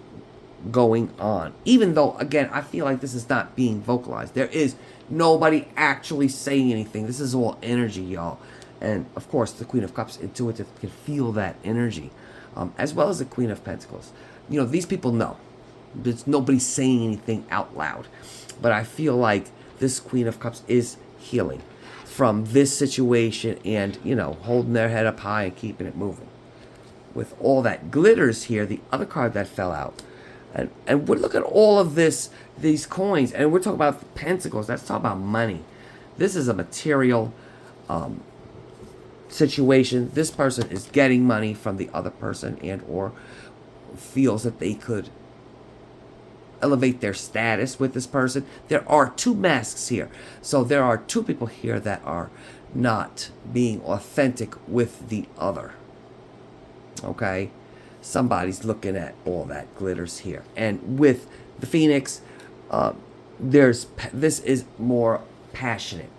A: going on? Even though, again, I feel like this is not being vocalized. There is nobody actually saying anything. This is all energy, y'all. And, of course, the Queen of Cups intuitive can feel that energy. As well as the Queen of Pentacles. You know, these people know. There's nobody saying anything out loud. But I feel like this Queen of Cups is healing from this situation and, you know, holding their head up high and keeping it moving. With all that glitters here, the other card that fell out. And we're looking at all of this, these coins, and we're talking about pentacles. That's talking about money. This is a material situation. This person is getting money from the other person and or feels that they could elevate their status with this person. There are two masks here. So there are two people here that are not being authentic with the other. Okay? Somebody's looking at all that glitters here. And with the Phoenix, this is more passionate.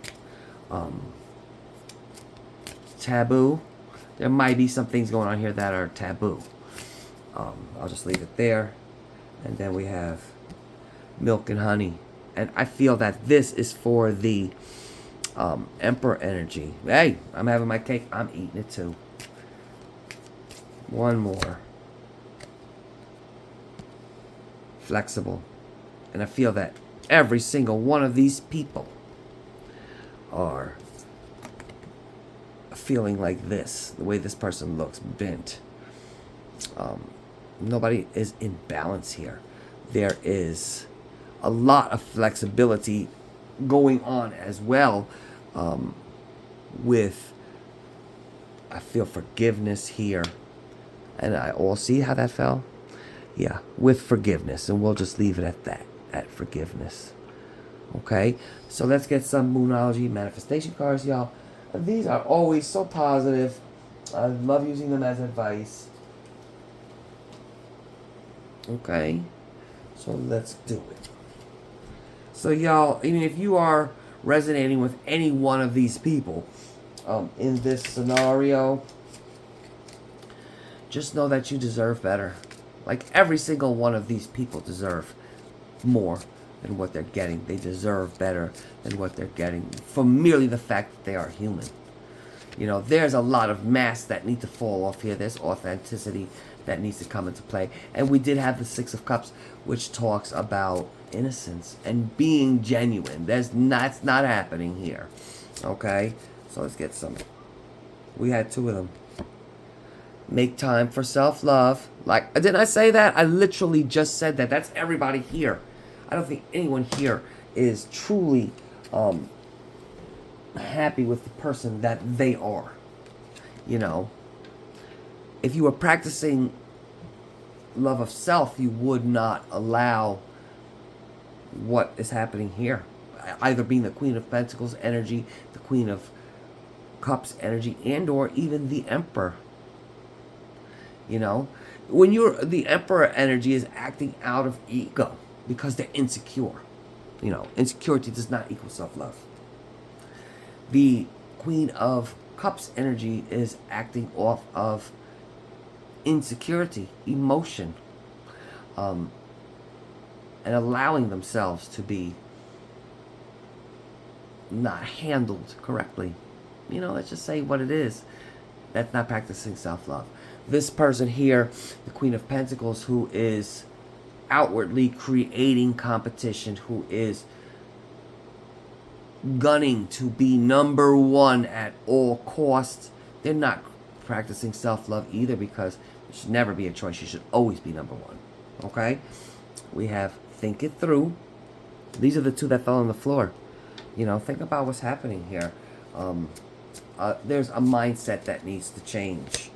A: Taboo. There might be some things going on here that are taboo. I'll just leave it there. And then we have milk and honey. And I feel that this is for the Emperor energy. Hey, I'm having my cake. I'm eating it too. One more. Flexible. And I feel that every single one of these people are feeling like this. The way this person looks, bent. Nobody is in balance here. There is a lot of flexibility going on as well with, I feel forgiveness here. And I all see how that fell? Yeah, with forgiveness. And we'll just leave it at that, at forgiveness. Okay, so let's get some Moonology manifestation cards, y'all. These are always so positive. I love using them as advice. Okay, so let's do it. So y'all, even if you are resonating with any one of these people in this scenario, just know that you deserve better. Like every single one of these people deserve more than what they're getting. They deserve better than what they're getting for merely the fact that they are human. You know, there's a lot of masks that need to fall off here. There's authenticity that needs to come into play. And we did have the Six of Cups, which talks about innocence and being genuine. That's not happening here. Okay? So let's get some. We had two of them. Make time for self-love. Like, didn't I say that? I literally just said that. That's everybody here. I don't think anyone here is truly happy with the person that they are. You know, if you were practicing love of self, you would not allow what is happening here. Either being the Queen of Pentacles energy, the Queen of Cups energy, and or even the Emperor. You know, when you're the Emperor energy is acting out of ego because they're insecure. You know, insecurity does not equal self-love. The Queen of Cups energy is acting off of insecurity, emotion, and allowing themselves to be not handled correctly. You know, let's just say what it is. That's not practicing self-love. This person here, the Queen of Pentacles, who is outwardly creating competition, who is gunning to be number one at all costs, they're not practicing self-love either, because it should never be a choice. You should always be number one. Okay? We have think it through. These are the two that fell on the floor. You know, think about what's happening here. There's a mindset that needs to change.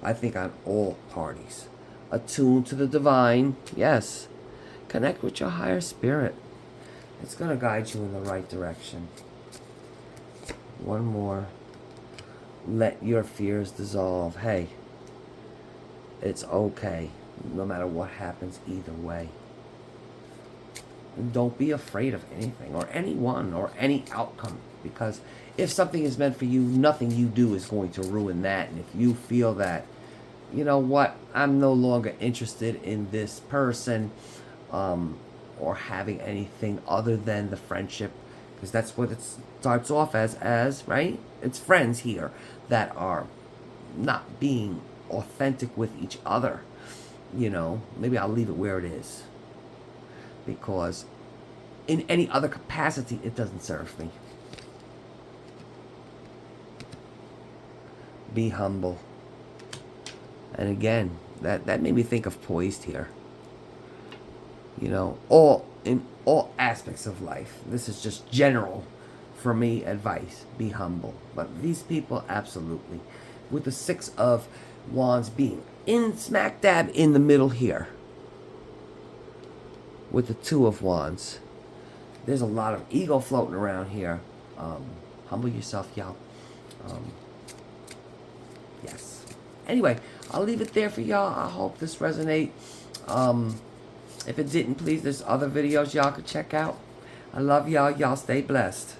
A: I think on all parties. Attune to the divine. Yes. Connect with your higher spirit. It's going to guide you in the right direction. One more. Let your fears dissolve. Hey, it's okay. No matter what happens either way. And don't be afraid of anything or anyone or any outcome. Because if something is meant for you, nothing you do is going to ruin that. And if you feel that, you know what, I'm no longer interested in this person or having anything other than the friendship, because that's what it starts off as, right? It's friends here that are not being authentic with each other. You know, maybe I'll leave it where it is, because in any other capacity, it doesn't serve me. Be humble. And again, that made me think of poised here. You know, in all aspects of life. This is just general, for me, advice. Be humble. But these people, absolutely. With the Six of Wands being in smack dab in the middle here. With the Two of Wands. There's a lot of ego floating around here. Humble yourself, y'all. Yes. Anyway, I'll leave it there for y'all. I hope this resonates. If it didn't, please, there's other videos y'all could check out. I love y'all. Y'all stay blessed.